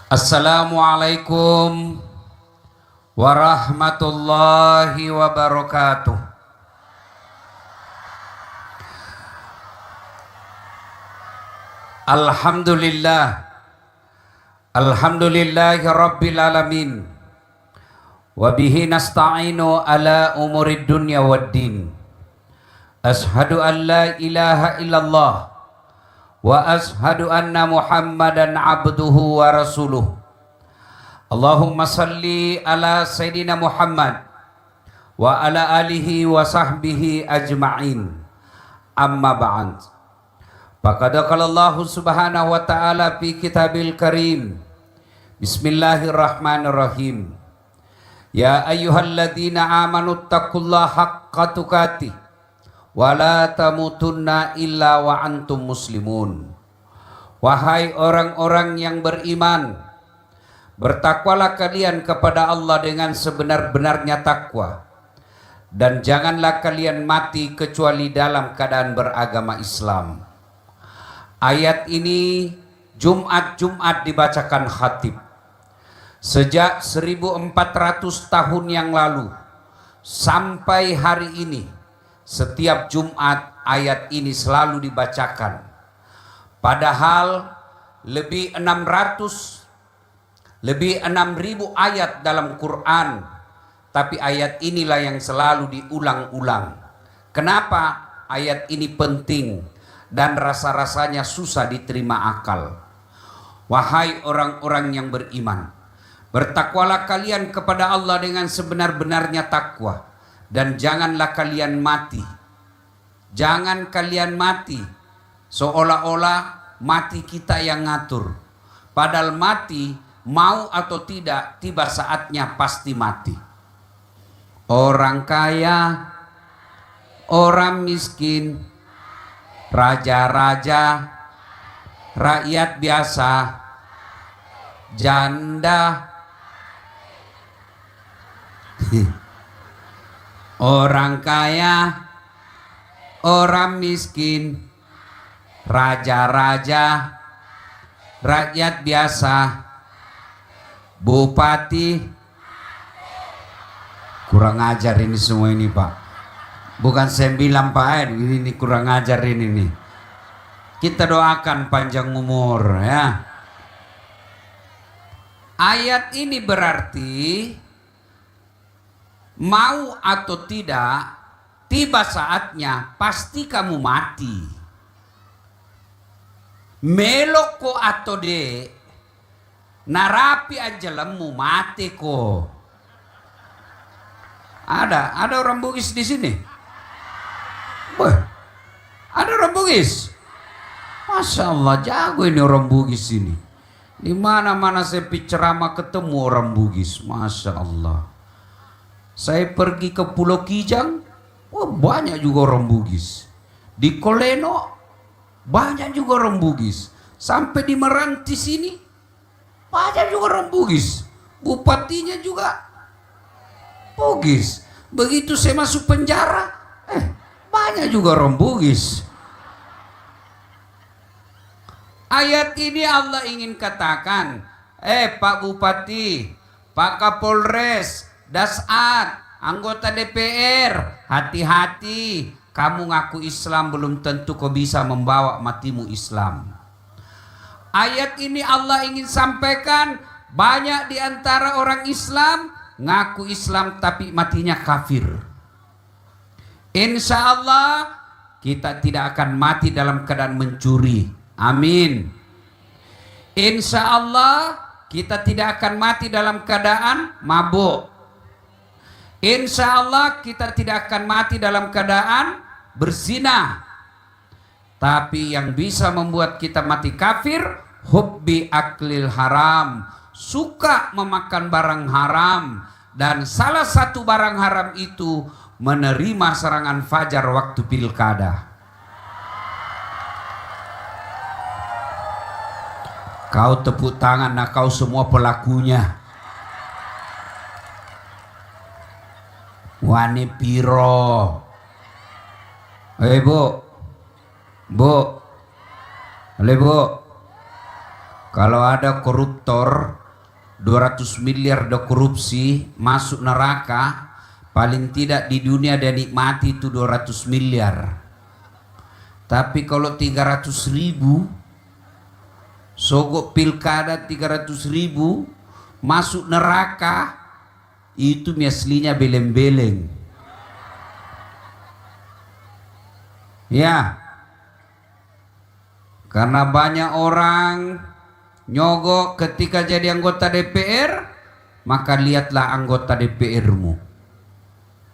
Assalamualaikum warahmatullahi wabarakatuh. Alhamdulillahi rabbil alamin. Wabihi nasta'inu ala umurid dunya waddin. Ashhadu an la ilaha illallah wa ashhadu anna Muhammadan abduhu wa rasuluh. Allahumma salli ala Sayyidina Muhammad wa ala alihi wa sahbihi ajma'in. Amma ba'd. Faqad qala Allah subhanahu wa ta'ala fi kitabil karim. Bismillahirrahmanirrahim. Ya ayyuhalladzina amanu taqullaha haqqa tuqatih wa la tamutunna illa wa antum muslimun. Wahai orang-orang yang beriman, bertakwalah kalian kepada Allah dengan sebenar-benarnya takwa, dan janganlah kalian mati kecuali dalam keadaan beragama Islam. Ayat ini Jumat-Jumat dibacakan khatib. Sejak 1400 tahun yang lalu sampai hari ini, setiap Jumat ayat ini selalu dibacakan. Padahal lebih 6.000 ayat dalam Quran, tapi ayat inilah yang selalu diulang-ulang. Kenapa ayat ini penting dan rasa-rasanya susah diterima akal? Wahai orang-orang yang beriman, bertakwalah kalian kepada Allah dengan sebenar-benarnya takwa, dan janganlah kalian mati. Jangan kalian mati seolah-olah mati kita yang ngatur. Padahal mati, mau atau tidak, tiba saatnya pasti mati. Orang kaya, orang miskin, raja-raja, rakyat biasa, janda, orang kaya, orang miskin, raja-raja, rakyat biasa, bupati. Kurang ajar ini semua ini, Pak. Bukan saya bilang Pak, ini kurang ajar ini nih. Kita doakan panjang umur ya. Ayat ini berarti mau atau tidak, tiba saatnya pasti kamu mati. Meloko atau de, narapi aja lemu mati ko. Ada orang Bugis di sini. Ada orang Bugis. Masya Allah, jago ini orang Bugis ini. Di mana-mana saya ceramah ketemu orang Bugis. Masya Allah. Saya pergi ke Pulau Kijang, banyak juga orang Bugis. Di Koleno banyak juga orang Bugis. Sampai di Meranti sini banyak juga orang Bugis. Bupatinya juga Bugis. Begitu saya masuk penjara, banyak juga orang Bugis. Ayat ini Allah ingin katakan, Pak Bupati, Pak Kapolres, Dasat, anggota DPR, hati-hati. Kamu ngaku Islam belum tentu kau bisa membawa matimu Islam. Ayat ini Allah ingin sampaikan, banyak di antara orang Islam ngaku Islam tapi matinya kafir. Insya Allah kita tidak akan mati dalam keadaan mencuri. Amin. Insya Allah kita tidak akan mati dalam keadaan mabuk. Insya Allah kita tidak akan mati dalam keadaan berzina. Tapi yang bisa membuat kita mati kafir, hubbi aklil haram, suka memakan barang haram. Dan salah satu barang haram itu menerima serangan fajar waktu pilkada. Kau tepuk tangan, nah kau semua pelakunya. Wani piro. Bu, Bu, Bu, Kalau ada koruptor 200 miliar do korupsi masuk neraka, paling tidak di dunia dia nikmati itu 200 miliar. Tapi kalau 300.000 sogok pilkada 300.000 masuk neraka, itu aslinya beleng-beleng. Ya, karena banyak orang nyogok ketika jadi anggota DPR, maka lihatlah anggota DPR-mu.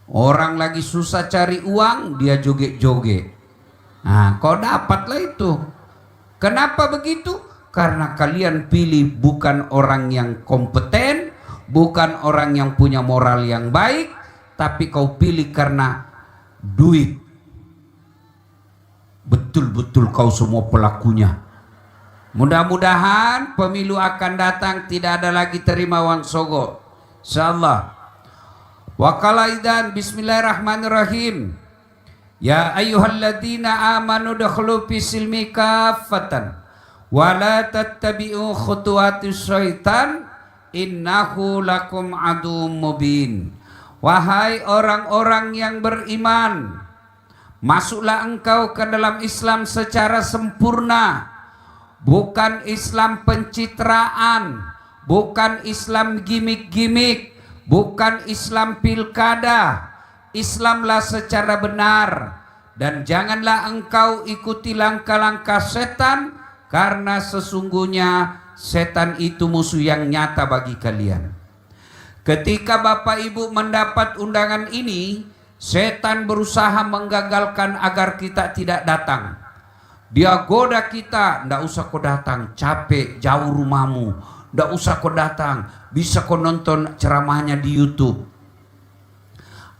Orang lagi susah cari uang, dia joget-joget. Nah, kau dapatlah itu. Kenapa begitu? Karena kalian pilih bukan orang yang kompeten, bukan orang yang punya moral yang baik, tapi kau pilih karena duit. Betul-betul kau semua pelakunya. Mudah-mudahan pemilu akan datang tidak ada lagi terima uang sogok, insyaallah. Wakalaidan, bismillahirrahmanirrahim. Ya ayyuhalladzina amanu dakhulu fis silmi kaffatan wa la tattabi'u khutuwatis syaitan innahu lakum aduwwum mubin. Wahai orang-orang yang beriman, masuklah engkau ke dalam Islam secara sempurna. Bukan Islam pencitraan, bukan Islam gimik-gimik, bukan Islam pilkada. Islamlah secara benar, dan janganlah engkau ikuti langkah-langkah setan, karena sesungguhnya setan itu musuh yang nyata bagi kalian. Ketika Bapak Ibu mendapat undangan ini, setan berusaha menggagalkan agar kita tidak datang. Dia goda kita, ndak usah kau datang, capek, jauh rumahmu, ndak usah kau datang, bisa kau nonton ceramahnya di YouTube.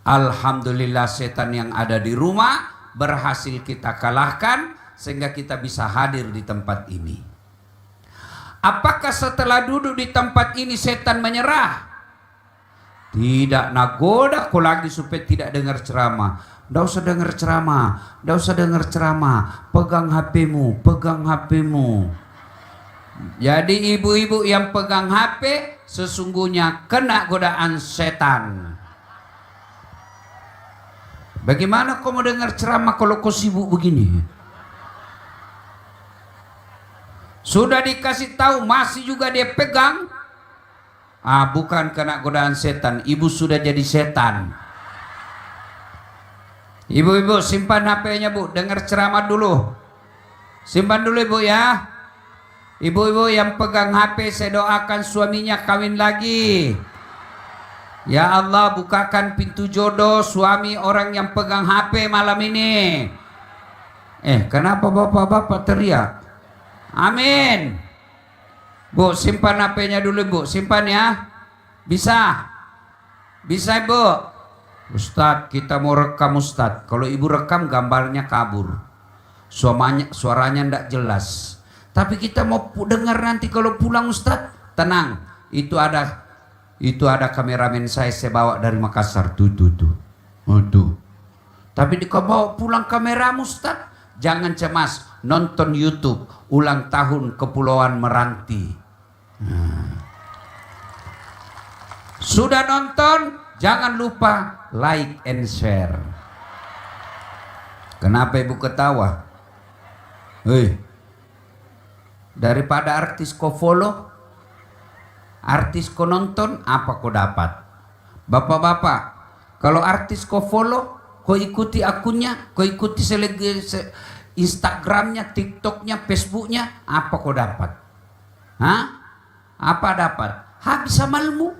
Alhamdulillah setan yang ada di rumah berhasil kita kalahkan sehingga kita bisa hadir di tempat ini. Apakah setelah duduk di tempat ini setan menyerah? Tidak, nagoda kau lagi supaya tidak dengar ceramah. Nggak usah dengar ceramah, nggak usah dengar ceramah. Pegang HP-mu, pegang HP-mu. Jadi ibu-ibu yang pegang HP sesungguhnya kena godaan setan. Bagaimana kau mau dengar ceramah kalau kau sibuk begini? Sudah dikasih tahu masih juga dia pegang. Bukan kena godaan setan, ibu sudah jadi setan. Ibu-ibu simpan HP-nya bu, dengar ceramah dulu. Simpan dulu ibu ya. Ibu-ibu yang pegang HP, saya doakan suaminya kawin lagi. Ya Allah, bukakan pintu jodoh suami orang yang pegang HP malam ini. Kenapa bapak-bapak teriak? Amin. Bu, simpan HP-nya dulu bu, simpan ya. Bisa? Bisa ibu? Ustadz, kita mau rekam Ustadz. Kalau ibu rekam gambarnya kabur, suaranya ndak jelas. Tapi kita mau dengar nanti kalau pulang Ustadz. Tenang, itu ada kameramen saya bawa dari Makassar tuh. Tapi kau bawa pulang kameramu Ustadz, jangan cemas, nonton YouTube ulang tahun Kepulauan Meranti. Sudah nonton, jangan lupa like and share. Kenapa ibu ketawa? Daripada artis kau follow, artis kau nonton, apa kau dapat? Bapak-bapak, kalau artis kau follow, kau ikuti akunnya, kau ikuti Instagramnya, TikToknya, Facebooknya, apa kau dapat? Apa dapat? Habis amalmu.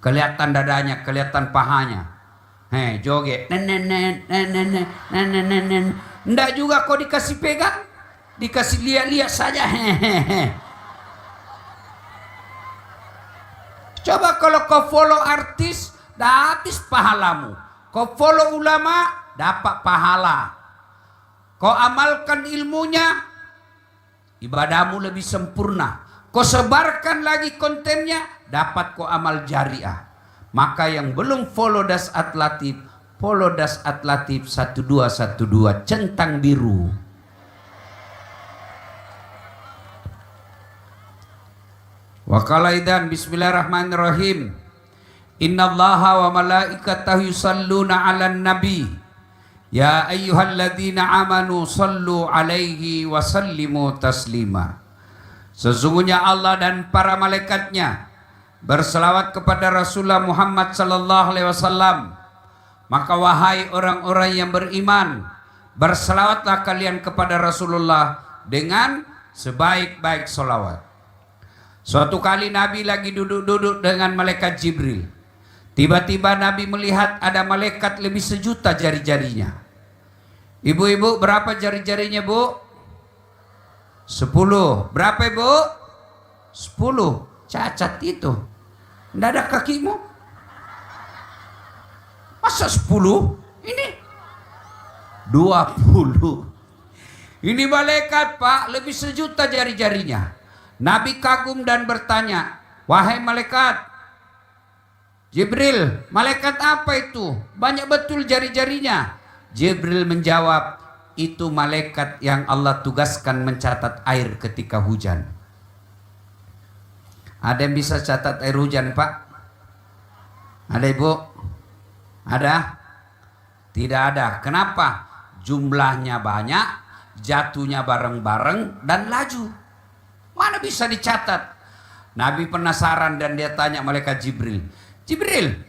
Kelihatan dadanya, kelihatan pahanya. Joget. Ndak juga kau dikasih pegang, dikasih lihat-lihat saja. Coba kalau kau follow artis, dah habis pahalamu. Kau follow ulama, dapat pahala. Kau amalkan ilmunya, ibadahmu lebih sempurna. Kau sebarkan lagi kontennya, dapat kau amal jariah. Maka yang belum follow Dasat Latif, follow Dasat Latif 1212 centang biru. Wa qala idzan bismillahirrahmanirrahim. Innallaha wa malaikatahu yusalluna 'alan nabi. Ya ayyuhalladzina amanu sallu 'alaihi wa sallimu taslima. Sesungguhnya Allah dan para malaikatnya berselawat kepada Rasulullah Muhammad sallallahu alaihi wasallam. Maka wahai orang-orang yang beriman, berselawatlah kalian kepada Rasulullah dengan sebaik-baik selawat. Suatu kali Nabi lagi duduk-duduk dengan malaikat Jibril. Tiba-tiba Nabi melihat ada malaikat lebih 1.000.000 jari-jarinya. Ibu-ibu, berapa jari-jarinya, Bu? 10. Berapa, Ibu? 10. Cacat itu. Tidak ada kakimu. Masa 10? Ini 20. Ini malaikat, Pak, lebih 1.000.000 jari-jarinya. Nabi kagum dan bertanya, wahai malaikat Jibril, malaikat apa itu? Banyak betul jari-jarinya. Jibril menjawab, itu malaikat yang Allah tugaskan mencatat air ketika hujan. Ada yang bisa catat air hujan, Pak? Ada, Ibu? Ada? Tidak ada. Kenapa? Jumlahnya banyak, jatuhnya bareng-bareng, dan laju. Mana bisa dicatat? Nabi penasaran dan dia tanya malaikat Jibril. Jibril,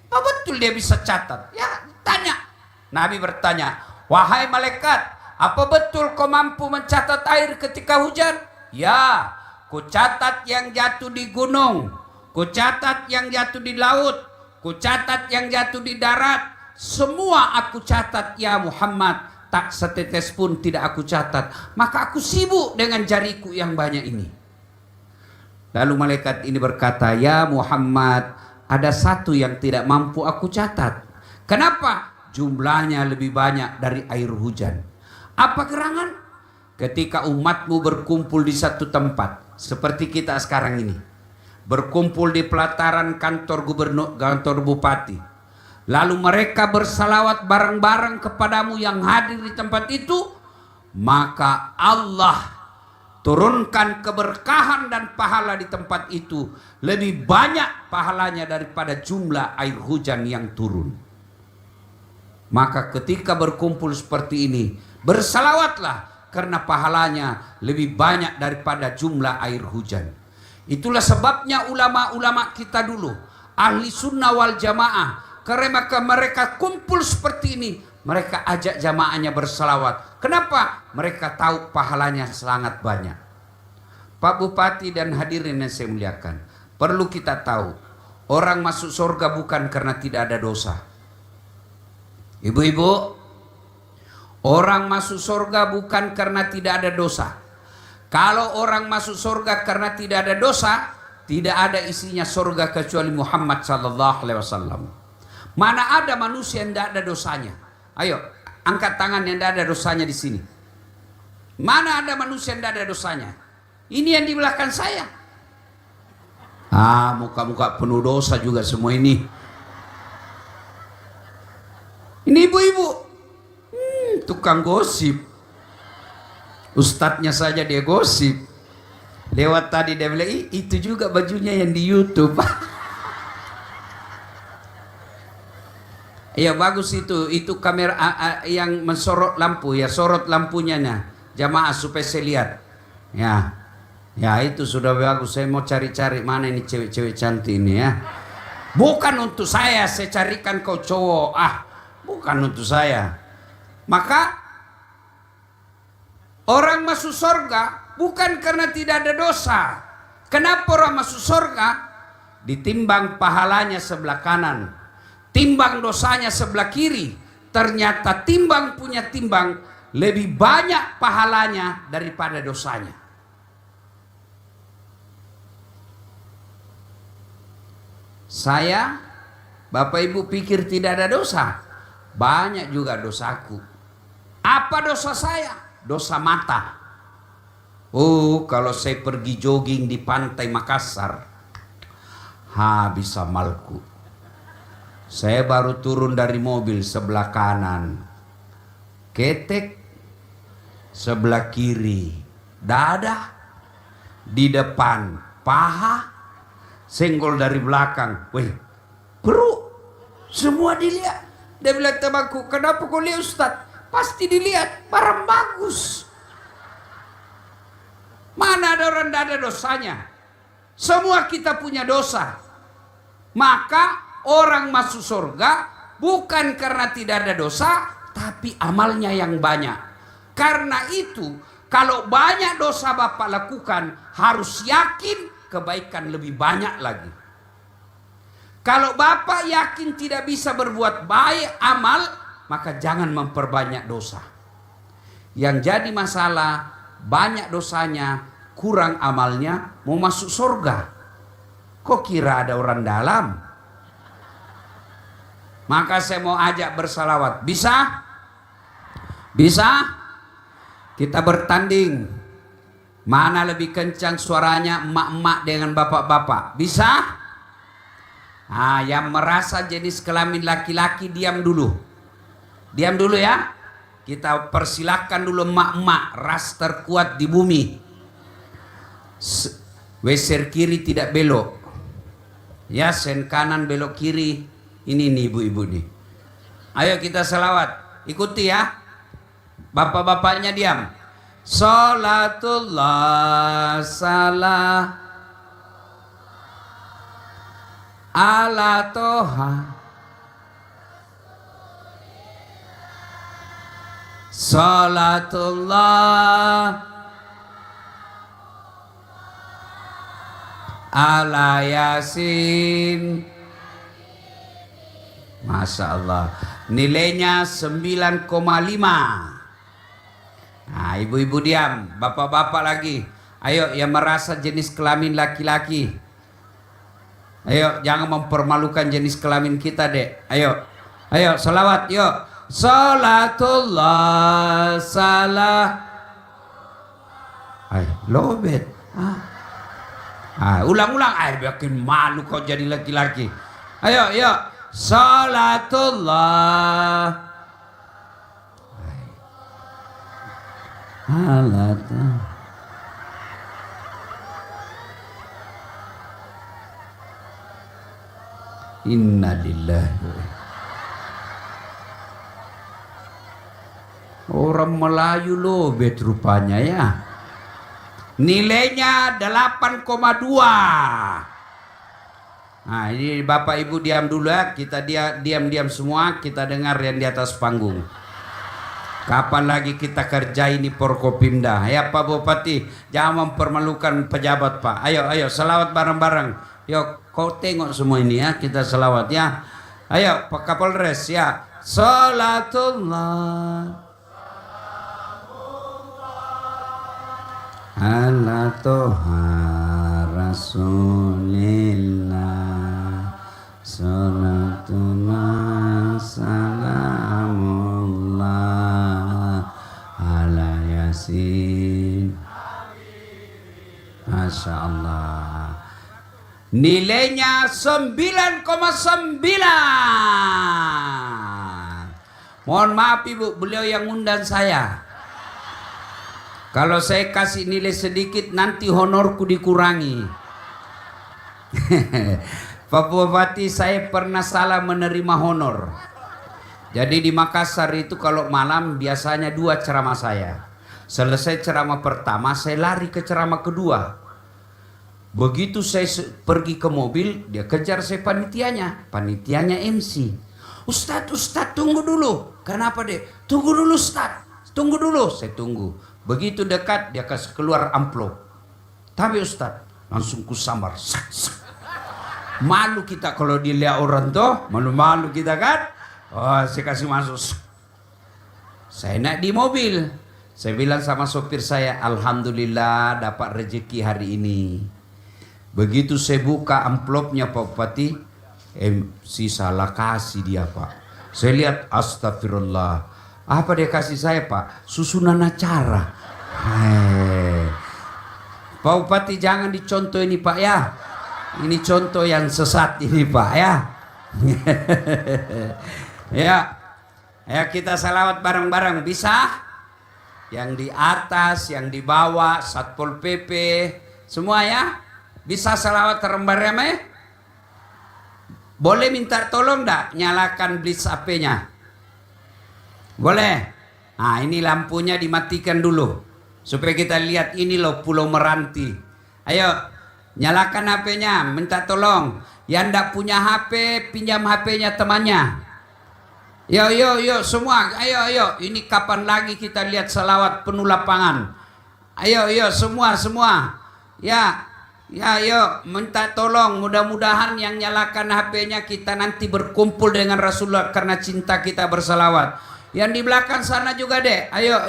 apa betul dia bisa catat? Ya, tanya. Nabi bertanya, wahai malaikat, apa betul kau mampu mencatat air ketika hujan? Ya, ku catat yang jatuh di gunung, ku catat yang jatuh di laut, ku catat yang jatuh di darat. Semua aku catat ya Muhammad. Tak setetes pun tidak aku catat. Maka aku sibuk dengan jariku yang banyak ini. Lalu malaikat ini berkata, ya Muhammad, ada satu yang tidak mampu aku catat. Kenapa? Jumlahnya lebih banyak dari air hujan. Apa gerangan? Ketika umatmu berkumpul di satu tempat, seperti kita sekarang ini, berkumpul di pelataran kantor gubernur, kantor bupati. Lalu mereka bersalawat bareng-bareng kepadamu yang hadir di tempat itu, maka Allah turunkan keberkahan dan pahala di tempat itu lebih banyak pahalanya daripada jumlah air hujan yang turun. Maka ketika berkumpul seperti ini, bersalawatlah karena pahalanya lebih banyak daripada jumlah air hujan. Itulah sebabnya ulama-ulama kita dulu, ahli sunnah wal jamaah, karena mereka kumpul seperti ini, mereka ajak jamaahnya berselawat. Kenapa? Mereka tahu pahalanya sangat banyak. Pak Bupati dan hadirin yang saya muliakan, perlu kita tahu, orang masuk surga bukan karena tidak ada dosa. Ibu-ibu, orang masuk surga bukan karena tidak ada dosa. Kalau orang masuk surga karena tidak ada dosa, tidak ada isinya surga kecuali Muhammad sallallahu alaihi wasallam. Mana ada manusia yang tidak ada dosanya? Ayo, angkat tangan yang tidak ada dosanya di sini. Mana ada manusia yang tidak ada dosanya? Ini yang di belakang saya. Muka-muka penuh dosa juga semua ini. Ini ibu-ibu, tukang gosip. Ustadznya saja dia gosip. Lewat tadi dia bilang, itu juga bajunya yang di YouTube. Ya bagus itu kamera yang mensorot lampu ya, sorot lampunya jamaah supaya saya lihat. Ya itu sudah bagus. Saya mau cari-cari mana ini cewek-cewek cantik ini ya. Bukan untuk saya carikan kau cowok. Bukan untuk saya. Maka orang masuk surga bukan karena tidak ada dosa. Kenapa orang masuk surga? Ditimbang pahalanya sebelah kanan, timbang dosanya sebelah kiri. Ternyata timbang punya timbang lebih banyak pahalanya daripada dosanya. Saya, Bapak Ibu pikir tidak ada dosa? Banyak juga dosaku. Apa dosa saya? Dosa mata. Kalau saya pergi jogging di pantai Makassar, habis amalku. Saya baru turun dari mobil sebelah kanan, ketek sebelah kiri, dada di depan, paha, senggol dari belakang. Wih, bro, semua dilihat. Dia bilang temanku, kenapa kau lihat Ustaz? Pasti dilihat, barang bagus. Mana ada orang tidak ada dosanya? Semua kita punya dosa. Maka orang masuk surga bukan karena tidak ada dosa, tapi amalnya yang banyak. Karena itu, kalau banyak dosa Bapak lakukan, harus yakin kebaikan lebih banyak lagi. Kalau Bapak yakin tidak bisa berbuat baik amal, maka jangan memperbanyak dosa. Yang jadi masalah, banyak dosanya, kurang amalnya, mau masuk surga. Kok kira ada orang dalam? Maka saya mau ajak bersalawat. Bisa? Bisa? Kita bertanding. Mana lebih kencang suaranya emak-emak dengan bapak-bapak? Bisa? Nah, yang merasa jenis kelamin laki-laki diam dulu. Diam dulu ya. Kita persilahkan dulu emak-emak, ras terkuat di bumi. Weser kiri tidak belok. Ya, sen kanan belok kiri. Ini nih ibu-ibu nih. Ayo kita selawat. Ikuti ya. Bapak-bapaknya diam. Salatullah salah ala toha salatullah ala yasin. Masya Allah, nilainya 9,5. Nah, ibu-ibu diam, bapak-bapak lagi. Ayo yang merasa jenis kelamin laki-laki, ayo jangan mempermalukan jenis kelamin kita, Dek. Ayo, ayo salawat, yuk. Salatullah salah. Ay, lobet. Ulang-ulang. Ay, bikin malu kau jadi laki-laki. Ayo, yuk. Salatullah. Halata. Inna lillahi. Orang Melayu lobet rupanya ya. Nilainya 8,2. Nah, ini Bapak Ibu diam dulu ya. Kita diam-diam semua, kita dengar yang di atas panggung. Kapan lagi kita kerja ini Forkopimda? Ya Pak Bupati, jangan mempermalukan pejabat Pak. Ayo, ayo selawat bareng-bareng. Yuk, kau tengok semua ini ya, kita selawat ya. Ayo Pak Kapolres ya. Salatullah ala toha rasulillah salatullah salamullah ala yasin. Masya Allah, nilainya 9,9. Mohon maaf Ibu, beliau yang undang saya. Kalau saya kasih nilai sedikit nanti honorku dikurangi. Pak Bupati, saya pernah salah menerima honor. Jadi di Makassar itu kalau malam biasanya 2 ceramah saya. Selesai ceramah pertama saya lari ke ceramah kedua. Begitu saya pergi ke mobil, dia kejar saya panitianya. Panitianya MC. Ustadz tunggu dulu. Kenapa Dek? Tunggu dulu Ustadz. Tunggu dulu. Saya tunggu. Begitu dekat dia kasih keluar amplop. Tapi Ustadz langsung kusambar. Malu kita kalau dilihat orang tuh, malu-malu kita kan. Oh, saya kasih masuk. Saya naik di mobil. Saya bilang sama sopir saya, alhamdulillah dapat rezeki hari ini. Begitu saya buka amplopnya Pak Bupati, MC salah kasih dia Pak. Saya lihat astagfirullah. Apa dia kasih saya Pak? Susunan acara. Pak Bupati jangan dicontoh ini Pak ya. Ini contoh yang sesat ini Pak ya. Ya. Ya kita salawat bareng-bareng bisa? Yang di atas, yang di bawah, Satpol PP, semua ya. Bisa selawat remeh? Boleh minta tolong enggak nyalakan blitz HP-nya? Boleh. Nah, ini lampunya dimatikan dulu supaya kita lihat ini loh Pulau Meranti. Ayo, nyalakan HP-nya, minta tolong. Yang enggak punya HP, pinjam HP-nya temannya. Yo semua, ayo. Ini kapan lagi kita lihat selawat penuh lapangan? Ayo semua. Ya, yuk minta tolong. Mudah-mudahan yang nyalakan HP-nya kita nanti berkumpul dengan Rasulullah karena cinta kita berselawat. Yang di belakang sana juga deh. Ayo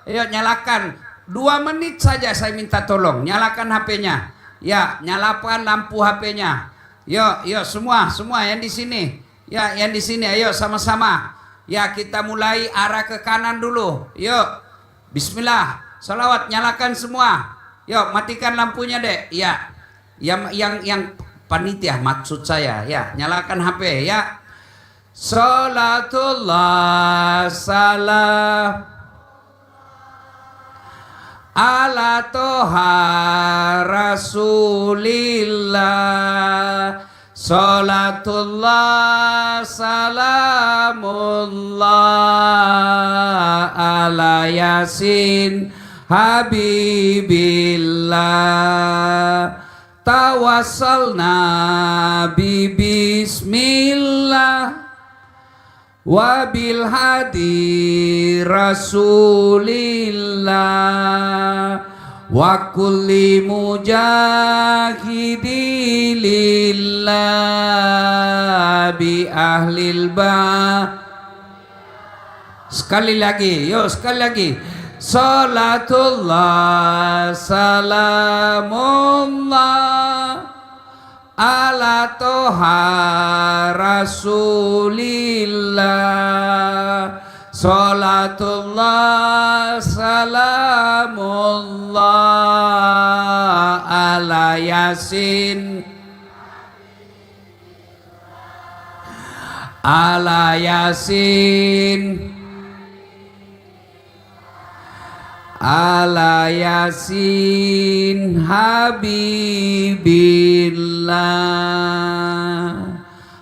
nyalakan. 2 menit saja saya minta tolong. Nyalakan HP-nya. Ya, nyalakan lampu HP-nya. Yuk semua yang di sini. Ya, yang di sini ayo sama-sama. Ya, kita mulai arah ke kanan dulu. Yuk. Bismillah. Salawat nyalakan semua. Yuk, matikan lampunya deh. Ya. Yang panitia maksud saya. Ya, nyalakan HP ya. Salatullah salam ala toha rasulillah. Salatullah salamullah ala yasin habibillah. Tawassalna bismillah wabil hadi rasulillah wa kulli mujahidi lillah bi ahlil sekali lagi salatullah salamullah ala toha rasulillah. Salatullah salamullah ala yasin ala yasin habibillah.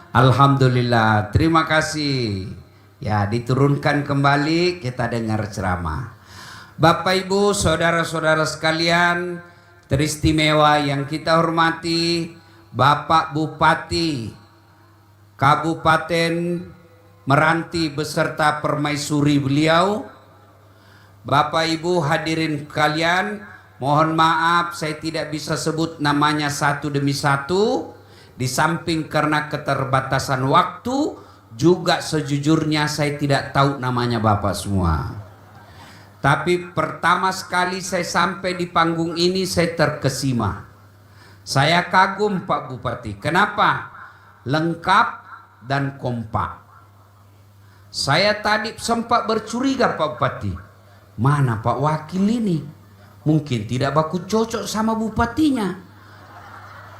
Alhamdulillah, terima kasih. Ya, diturunkan kembali, kita dengar ceramah. Bapak Ibu, saudara-saudara sekalian teristimewa yang kita hormati, Bapak Bupati Kabupaten Meranti beserta permaisuri beliau. Bapak Ibu hadirin kalian, mohon maaf saya tidak bisa sebut namanya satu demi satu. Di samping karena keterbatasan waktu, juga sejujurnya saya tidak tahu namanya Bapak semua. Tapi pertama sekali saya sampai di panggung ini saya terkesima. Saya kagum Pak Bupati. Kenapa? Lengkap dan kompak. Saya tadi sempat bercuriga Pak Bupati. Mana Pak Wakil ini? Mungkin tidak baku cocok sama bupatinya.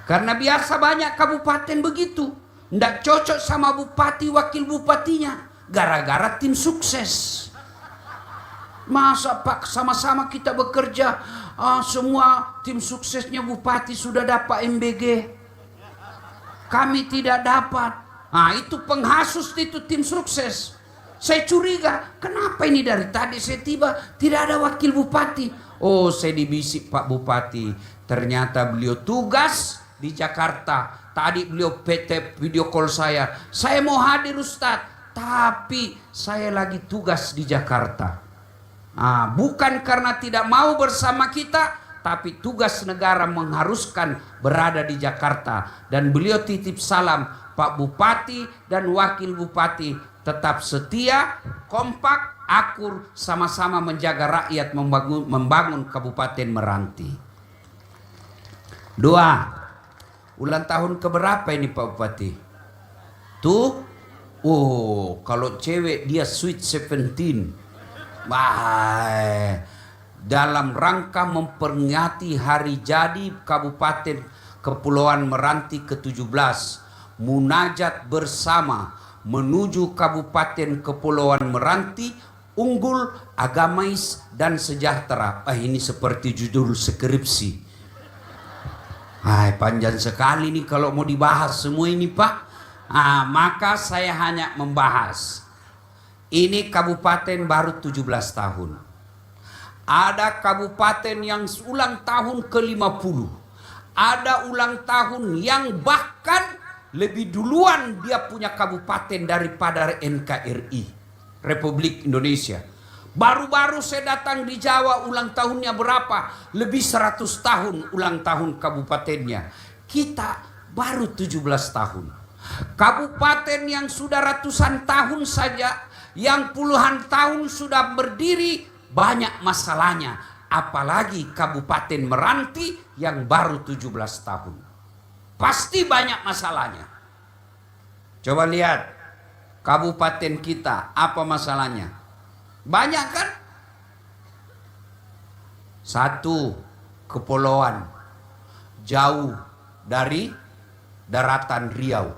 Karena biasa banyak kabupaten begitu. Nggak cocok sama bupati, wakil bupatinya. Gara-gara tim sukses. Masa Pak sama-sama kita bekerja. Semua tim suksesnya bupati sudah dapat MBG. Kami tidak dapat. Nah itu penghasus itu tim sukses. Saya curiga, kenapa ini dari tadi saya tiba tidak ada wakil bupati. Oh, saya dibisik Pak Bupati. Ternyata beliau tugas di Jakarta. Tadi beliau PT video call saya. Saya mau hadir Ustadz, tapi saya lagi tugas di Jakarta. Bukan karena tidak mau bersama kita, tapi tugas negara mengharuskan berada di Jakarta. Dan beliau titip salam, Pak Bupati dan Wakil Bupati tetap setia, kompak, akur, sama-sama menjaga rakyat, membangun Kabupaten Meranti. 2. Ulang tahun keberapa ini Pak Bupati? Tuh, oh kalau cewek dia sweet 17. Dalam rangka memperingati hari jadi Kabupaten Kepulauan Meranti ke-17, munajat bersama menuju Kabupaten Kepulauan Meranti, unggul, agamais dan sejahtera. Ini seperti judul skripsi. Hai, panjang sekali nih kalau mau dibahas semua ini Pak. Maka saya hanya membahas. Ini kabupaten baru 17 tahun. Ada kabupaten yang ulang tahun ke-50. Ada ulang tahun yang bahkan lebih duluan dia punya kabupaten daripada NKRI, Republik Indonesia. Baru-baru saya datang di Jawa, ulang tahunnya berapa? Lebih 100 tahun ulang tahun kabupatennya. Kita baru 17 tahun. Kabupaten yang sudah ratusan tahun saja, yang puluhan tahun sudah berdiri, banyak masalahnya. Apalagi Kabupaten Meranti yang baru 17 tahun. Pasti banyak masalahnya. Coba lihat kabupaten kita, apa masalahnya? Banyak kan? Satu, kepulauan jauh dari daratan Riau.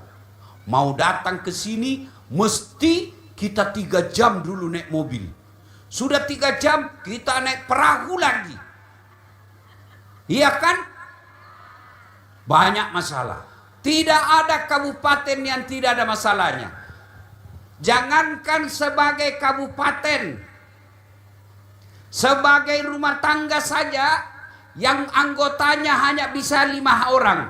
Mau datang ke sini mesti kita 3 jam dulu naik mobil. Sudah 3 jam kita naik perahu lagi. Iya kan? Banyak masalah. Tidak ada kabupaten yang tidak ada masalahnya. Jangankan sebagai kabupaten, sebagai rumah tangga saja yang anggotanya hanya bisa 5 orang.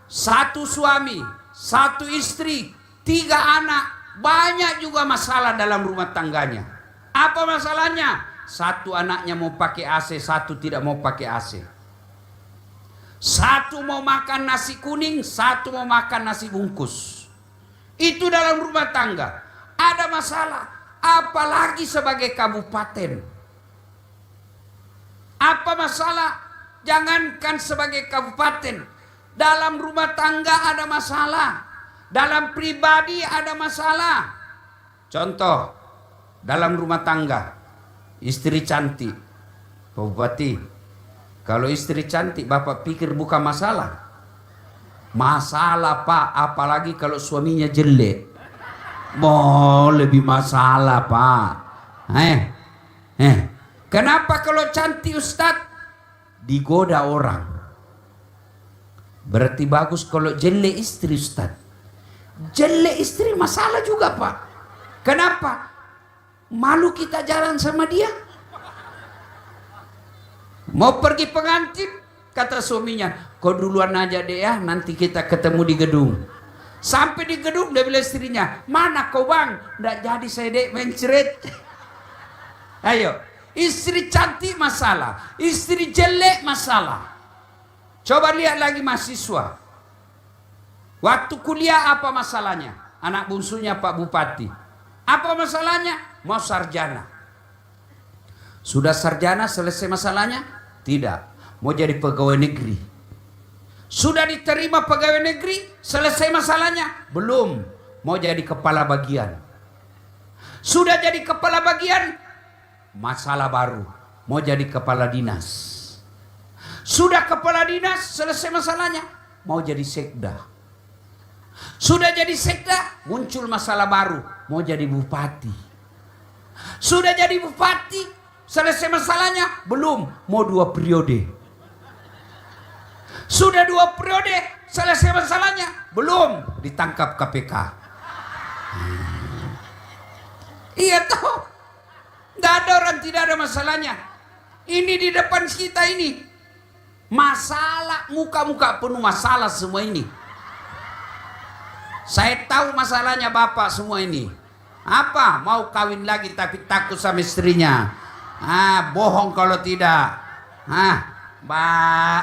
1 suami, 1 istri, 3 anak. Banyak juga masalah dalam rumah tangganya. Apa masalahnya? 1 anaknya mau pakai AC, 1 tidak mau pakai AC. 1 mau makan nasi kuning, 1 mau makan nasi bungkus. Itu dalam rumah tangga. Ada masalah, apalagi sebagai kabupaten. Apa masalah? Jangankan sebagai kabupaten, dalam rumah tangga ada masalah, dalam pribadi ada masalah. Contoh, dalam rumah tangga, istri cantik, Pak Bupati, kalau istri cantik Bapak pikir bukan masalah? Masalah Pak, apalagi kalau suaminya jelek. Lebih masalah Pak. Kenapa kalau cantik Ustadz digoda orang? Berarti bagus. Kalau jelek istri Ustadz, jelek istri masalah juga Pak. Kenapa? Malu kita jalan sama dia. Mau pergi pengantin, kata suaminya, kau duluan aja deh ya, nanti kita ketemu di gedung. Sampai di gedung dia bilang istrinya, mana kau bang? Nggak jadi saya dek mencret. Ayo, istri cantik masalah, istri jelek masalah. Coba lihat lagi mahasiswa. Waktu kuliah apa masalahnya? Anak bungsunya Pak Bupati. Apa masalahnya? Mau sarjana. Sudah sarjana selesai masalahnya? Tidak. Mau jadi pegawai negeri. Sudah diterima pegawai negeri, selesai masalahnya? Belum. Mau jadi kepala bagian. Sudah jadi kepala bagian, masalah baru. Mau jadi kepala dinas. Sudah kepala dinas, selesai masalahnya? Mau jadi sekda. Sudah jadi sekda, muncul masalah baru. Mau jadi bupati. Sudah jadi bupati, selesai masalahnya? Belum. Mau 2 periode. Sudah 2 periode, selesai masalahnya? Belum, ditangkap KPK. Iya tahu, nggak ada orang tidak ada masalahnya. Ini di depan kita ini masalah, muka-muka penuh masalah semua ini. Saya tahu masalahnya Bapak semua ini. Apa? Mau kawin lagi tapi takut sama istrinya. Bohong kalau tidak.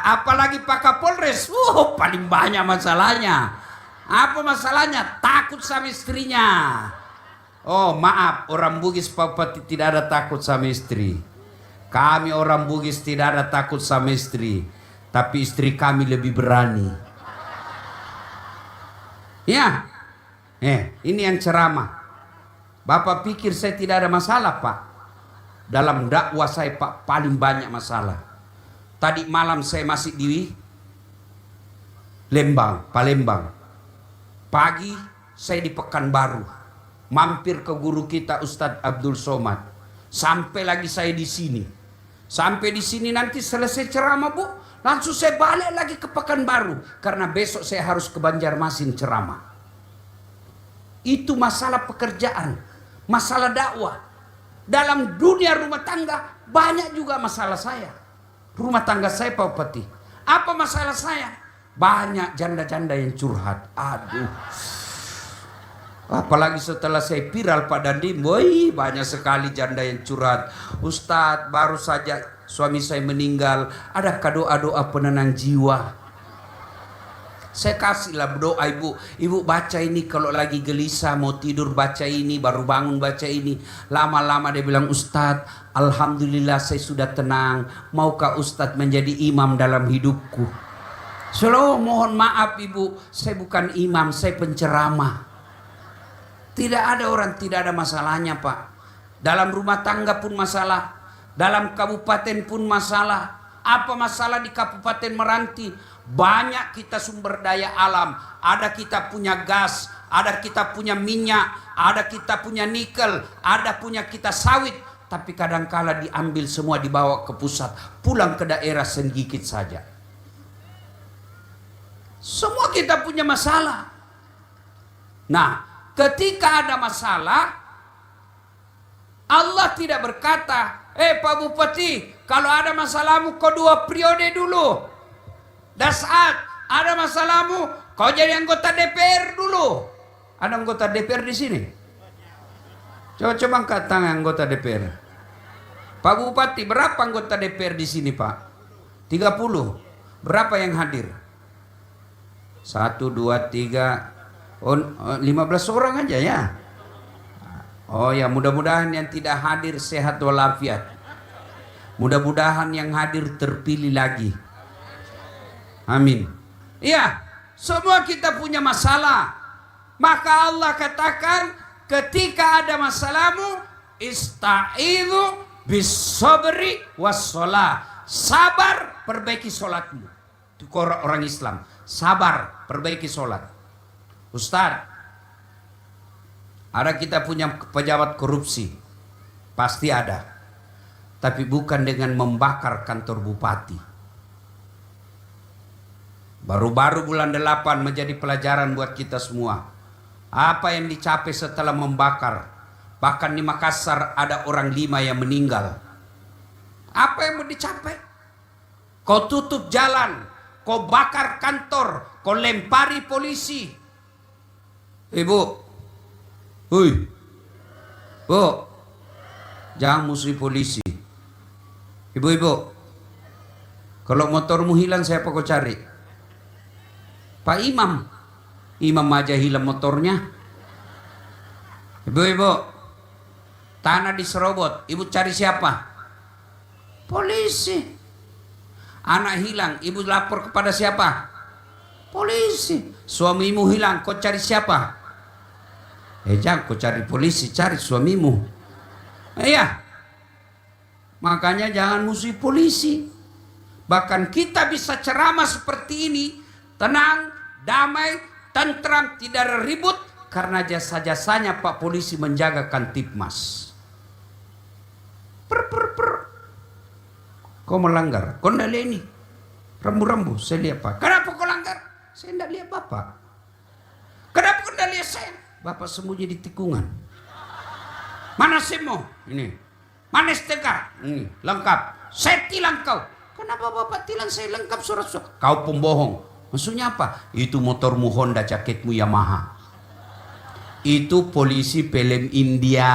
Apalagi Pak Kapolres, paling banyak masalahnya. Apa masalahnya? Takut sama istrinya. Oh maaf, orang Bugis Pak Bupati tidak ada takut sama istri. Kami orang Bugis tidak ada takut sama istri, tapi istri kami lebih berani. Ya, ini yang ceramah. Bapak pikir saya tidak ada masalah Pak? Dalam dakwah saya Pak paling banyak masalah. Tadi malam saya masih di Palembang. Pagi saya di Pekanbaru. Mampir ke guru kita Ustadz Abdul Somad. Sampai lagi saya di sini. Sampai di sini nanti selesai ceramah Bu, Langsung saya balik lagi ke Pekanbaru. Karena besok saya harus ke Banjarmasin ceramah. Itu masalah pekerjaan. Masalah dakwah. Dalam dunia rumah tangga banyak juga masalah saya. Rumah tangga saya Pak Bupati. Apa masalah saya? Banyak janda-janda yang curhat. Aduh. Apalagi setelah saya viral Pak Dandim, woi banyak sekali janda yang curhat. Ustadz, baru saja suami saya meninggal, adakah doa-doa penenang jiwa? Saya kasihlah doa ibu baca ini kalau lagi gelisah mau tidur baca ini, baru bangun baca ini. Lama-lama dia bilang, Ustadz, alhamdulillah saya sudah tenang. Maukah Ustadz menjadi imam dalam hidupku? Selalu mohon maaf ibu, saya bukan imam, saya penceramah. Tidak ada orang tidak ada masalahnya Pak. Dalam rumah tangga pun masalah. Dalam kabupaten pun masalah. Apa masalah di Kabupaten Meranti? Banyak kita sumber daya alam. Ada kita punya gas. Ada kita punya minyak. Ada kita punya nikel. Ada punya kita sawit. Tapi kadangkala diambil semua dibawa ke pusat. Pulang ke daerah sedikit saja. Semua kita punya masalah. Nah, ketika ada masalah, Allah tidak berkata, Pak Bupati, kalau ada masalahmu kau 2 periode dulu. Dan saat ada masalahmu, kau jadi anggota DPR dulu. Ada anggota DPR di sini? Coba angkat tangan anggota DPR. Pak Bupati, berapa anggota DPR di sini Pak? 30. Berapa yang hadir? 1, 2, 3... Oh, 15 orang aja ya. Oh ya, mudah-mudahan yang tidak hadir sehat walafiat. Mudah-mudahan yang hadir terpilih lagi. Amin. Iya, semua kita punya masalah. Maka Allah katakan, ketika ada masalahmu, ista'idhu bis-sabri was-shalah. Sabar, perbaiki sholatmu. Itu orang Islam. Sabar, perbaiki sholat. Ustaz, ada kita punya pejabat korupsi, pasti ada, tapi bukan dengan membakar kantor bupati. Baru-baru bulan 8 menjadi pelajaran buat kita semua. Apa yang dicapai setelah membakar? Bahkan di Makassar ada orang 5 yang meninggal. Apa yang mau dicapai? Kau tutup jalan, kau bakar kantor, kau lempari polisi. Ibu, hui, bu, jangan musuhi polisi. Ibu-ibu, kalau motormu hilang siapa kau cari? Pak Imam, Imam aja hilang motornya. Ibu-ibu, tanah diserobot, ibu cari siapa? Polisi. Anak hilang, ibu lapor kepada siapa? Polisi. Suamimu hilang, kau cari siapa? Jangan kau cari polisi, cari suamimu. Iya. Makanya jangan musuhi polisi. Bahkan kita bisa ceramah seperti ini, tenang, damai, tentram, tidak ada ribut, karena jasa-jasanya Pak Polisi menjaga Kamtipmas. Kau melanggar, kau tidak lihat ini, rambu-rambu, saya lihat Pak. Kenapa kau langgar? Saya tidak lihat Bapak. Kenapa kau tidak lihat saya? Bapak sembunyi di tikungan. Mana SIM-mu? Ini. Mana STK? Ini, lengkap. Saya tilang kau. Kenapa Bapak tilang saya lengkap surat-surat? Kau pembohong. Maksudnya apa? Itu motormu Honda, jaketmu Yamaha. Itu polisi film India.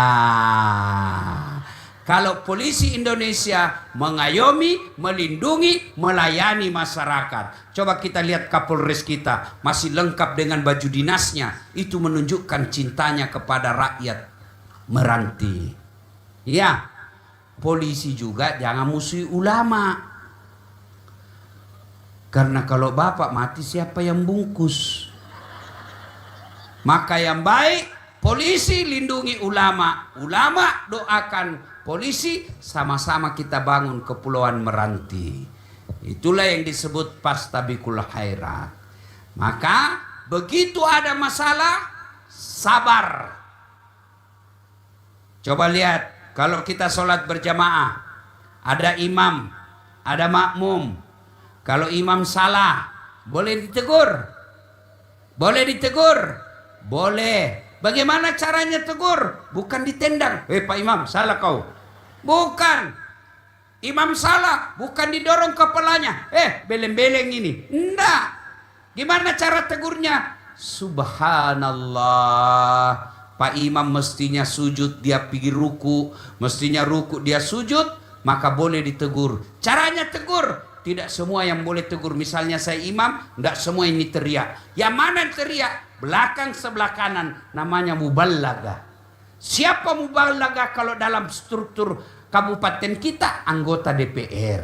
Kalau polisi Indonesia mengayomi, melindungi, melayani masyarakat. Coba kita lihat Kapolres kita masih lengkap dengan baju dinasnya. Itu menunjukkan cintanya kepada rakyat Meranti. Ya, polisi juga jangan musuhi ulama. Karena kalau bapak mati siapa yang bungkus? Maka yang baik, polisi lindungi ulama. Ulama doakan polisi, sama-sama kita bangun Kepulauan Meranti. Itulah yang disebut Pastabikul Khairat. Maka begitu ada masalah, sabar. Coba lihat, kalau kita sholat berjamaah, ada imam, ada makmum, Kalau imam salah, boleh ditegur? Boleh ditegur? Boleh. Bagaimana caranya tegur? Bukan ditendang. Pak Imam, salah kau. Bukan. Imam salah, bukan didorong kepalanya. Beleng-beleng ini. Enggak. Gimana cara tegurnya? Subhanallah. Pak Imam mestinya sujud, dia pergi ruku. Mestinya ruku, dia sujud. Maka boleh ditegur. Caranya tegur. Tidak semua yang boleh tegur. Misalnya saya imam, enggak semua ini teriak. Yang mana teriak? Belakang sebelah kanan. Namanya muballaga. Siapa muballaga kalau dalam struktur kabupaten kita? Anggota DPR.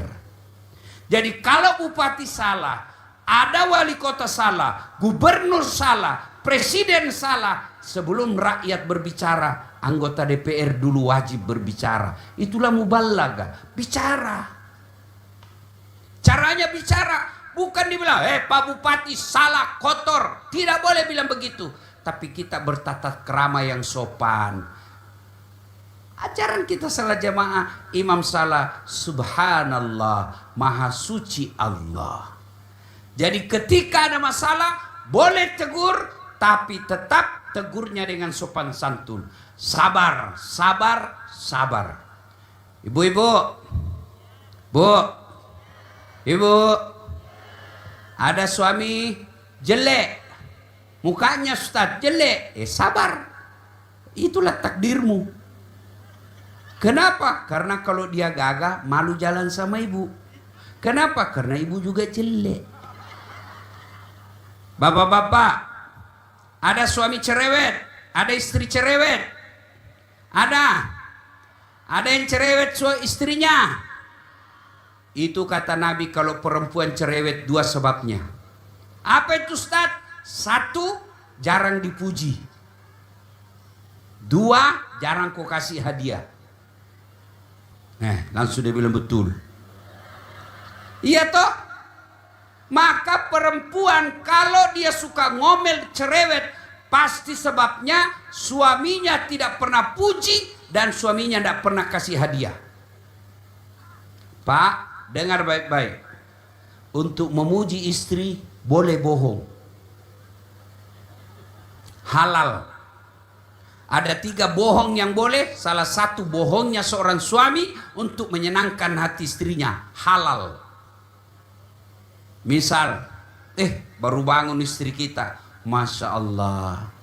Jadi kalau bupati salah, ada wali kota salah, gubernur salah, presiden salah, sebelum rakyat berbicara, anggota DPR dulu wajib berbicara. Itulah muballaga. Bicara. Caranya bicara, bukan dibilang, Pak Bupati salah, kotor. Tidak boleh bilang begitu. Tapi kita bertata krama yang sopan. Ajaran kita salah jamaah, imam salah, subhanallah, maha suci Allah. Jadi ketika ada masalah, boleh tegur, tapi tetap tegurnya dengan sopan santun. Sabar, sabar, sabar. Ibu-ibu, Ibu, ada suami jelek, mukanya Ustaz jelek, sabar, itulah takdirmu. Kenapa? Karena kalau dia gagah, malu jalan sama ibu. Kenapa? Karena ibu juga jelek. Bapak-bapak, ada suami cerewet, ada istri cerewet, ada yang cerewet istrinya. Itu kata Nabi, kalau perempuan cerewet dua sebabnya. Apa itu Ustaz? Satu, jarang dipuji. Dua, jarang kau kasih hadiah. Langsung dia bilang betul. Iya toh? Maka perempuan kalau dia suka ngomel cerewet, pasti sebabnya suaminya tidak pernah puji dan suaminya tidak pernah kasih hadiah. Pak, dengar baik-baik. Untuk memuji istri boleh bohong. Halal. Ada 3 bohong yang boleh. Salah satu bohongnya seorang suami untuk menyenangkan hati istrinya. Halal. Misal, baru bangun istri kita. Masya Allah,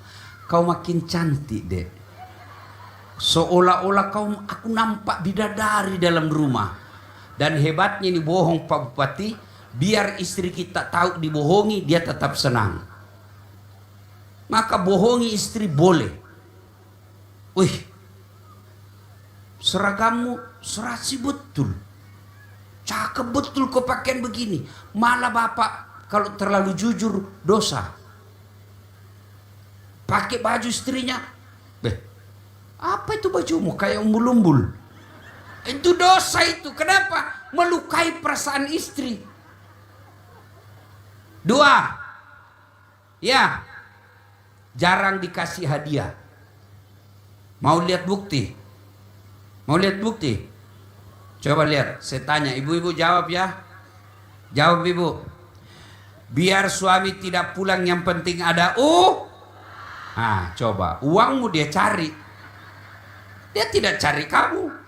kau makin cantik dek. Seolah-olah aku nampak bidadari dalam rumah. Dan hebatnya ini bohong Pak Bupati, biar istri kita tahu dibohongi, dia tetap senang. Maka bohongi istri boleh. Seragammu serasi betul, cakep betul kau pakaian begini. Malah bapak kalau terlalu jujur dosa. Pakai baju istrinya, apa itu bajumu kayak umbul-umbul? Itu dosa itu. Kenapa? Melukai perasaan istri. 2, jarang dikasih hadiah. Mau lihat bukti? Mau lihat bukti? Coba lihat. Saya tanya, ibu-ibu jawab ya. Jawab ibu. Biar suami tidak pulang, yang penting ada coba. Uangmu dia cari. Dia tidak cari kamu.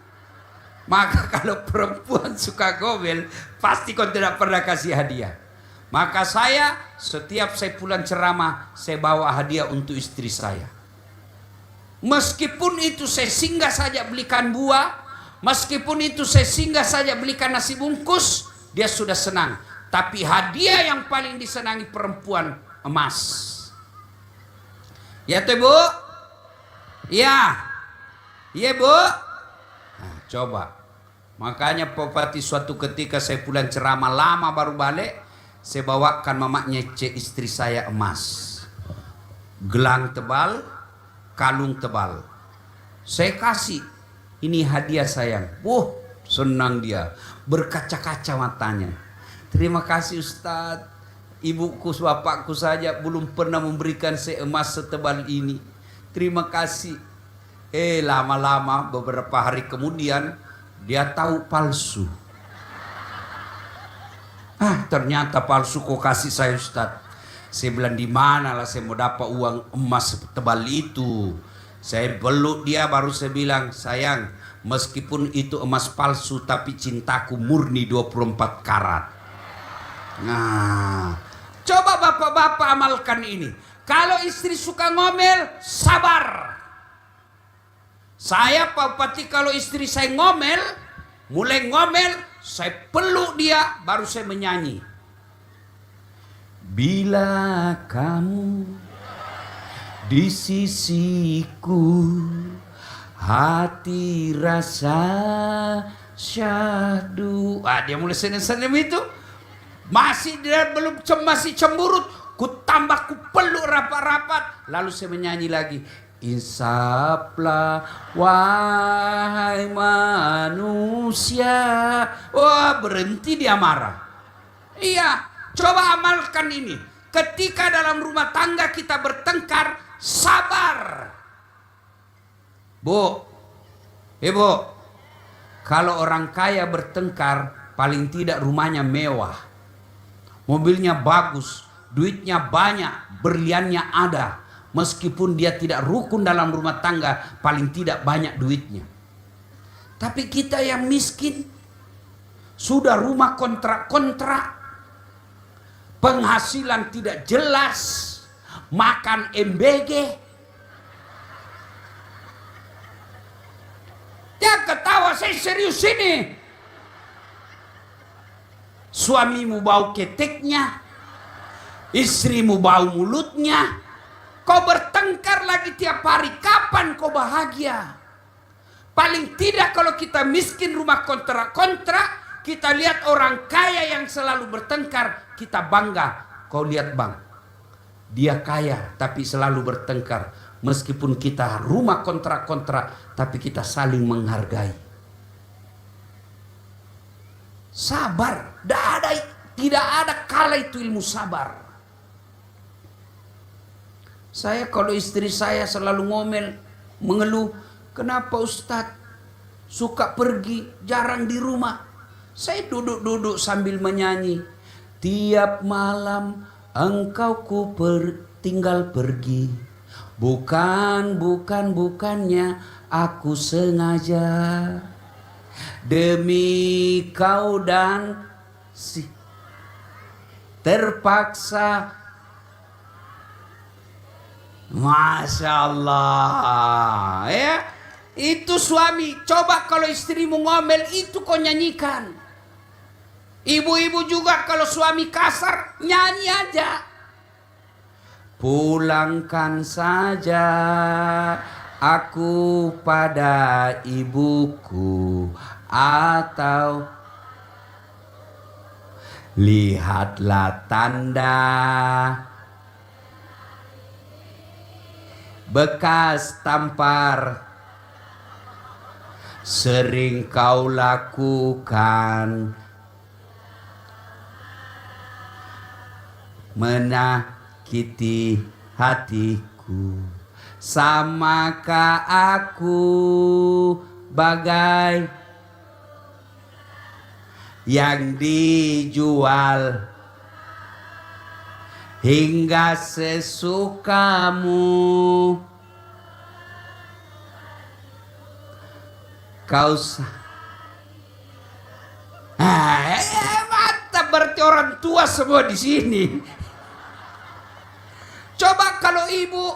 Maka kalau perempuan suka gomel, pasti kau tidak pernah kasih hadiah. Maka setiap saya pulang ceramah, saya bawa hadiah untuk istri saya. Meskipun itu saya singgah saja belikan buah, meskipun itu saya singgah saja belikan nasi bungkus, dia sudah senang. Tapi hadiah yang paling disenangi perempuan, emas. Ya tuh Bu? Ya. Iya Bu? Coba. Makanya Bupati suatu ketika saya pulang ceramah lama baru balik, saya bawakan mamanya istri saya emas. Gelang tebal, kalung tebal. Saya kasih, ini hadiah sayang. Senang dia, berkaca-kaca matanya. Terima kasih Ustadz. Ibuku, bapakku saja belum pernah memberikan saya emas setebal ini. Terima kasih. Lama-lama beberapa hari kemudian dia tahu palsu. Ternyata palsu kok kasih saya Ustaz. Saya bilang di mana lah saya mau dapat uang emas tebal itu. Saya peluk dia baru saya bilang, sayang, meskipun itu emas palsu tapi cintaku murni 24 karat. Nah, coba bapak-bapak amalkan ini. Kalau istri suka ngomel, sabar. Saya Pak Bupati kalau istri saya ngomel, mulai ngomel, saya peluk dia baru saya menyanyi. Bila kamu di sisiku, hati rasa syahdu. Dia mulai senyum itu. Masih dia belum masih cemburut. Ku tambah ku peluk rapat-rapat. Lalu saya menyanyi lagi. Insaplah wahai manusia. Wah, berhenti dia marah. Iya. Coba amalkan ini. Ketika dalam rumah tangga kita bertengkar, sabar. Bu, ibu, kalau orang kaya bertengkar, paling tidak rumahnya mewah. Mobilnya bagus, duitnya banyak, berliannya ada. Meskipun dia tidak rukun dalam rumah tangga, paling tidak banyak duitnya. Tapi kita yang miskin, sudah rumah kontrak-kontrak, penghasilan tidak jelas, makan MBG. Dia ketawa, saya serius ini. Suamimu bau keteknya, istrimu bau mulutnya. Kau bertengkar lagi tiap hari, kapan kau bahagia? Paling tidak kalau kita miskin rumah kontrak-kontrak, kita lihat orang kaya yang selalu bertengkar, kita bangga. Kau lihat bang, dia kaya tapi selalu bertengkar. Meskipun kita rumah kontrak-kontrak, tapi kita saling menghargai. Sabar, tidak ada kala itu ilmu sabar. Saya kalau istri saya selalu ngomel, mengeluh, kenapa Ustadz suka pergi, jarang di rumah. Saya duduk-duduk sambil menyanyi. Tiap malam engkau tinggal pergi. Bukannya aku sengaja. Demi kau dan terpaksa. Masya Allah. Ya, itu suami. Coba kalau istrimu ngomel, itu kau nyanyikan. Ibu-ibu juga kalau suami kasar, nyanyi aja. Pulangkan saja aku pada ibuku, atau lihatlah tanda bekas tampar sering kau lakukan, menakiti hatiku. Samakah aku bagai yang dijual hingga sesukamu? Kau mantap, berarti orang tua semua di sini. Coba kalau ibu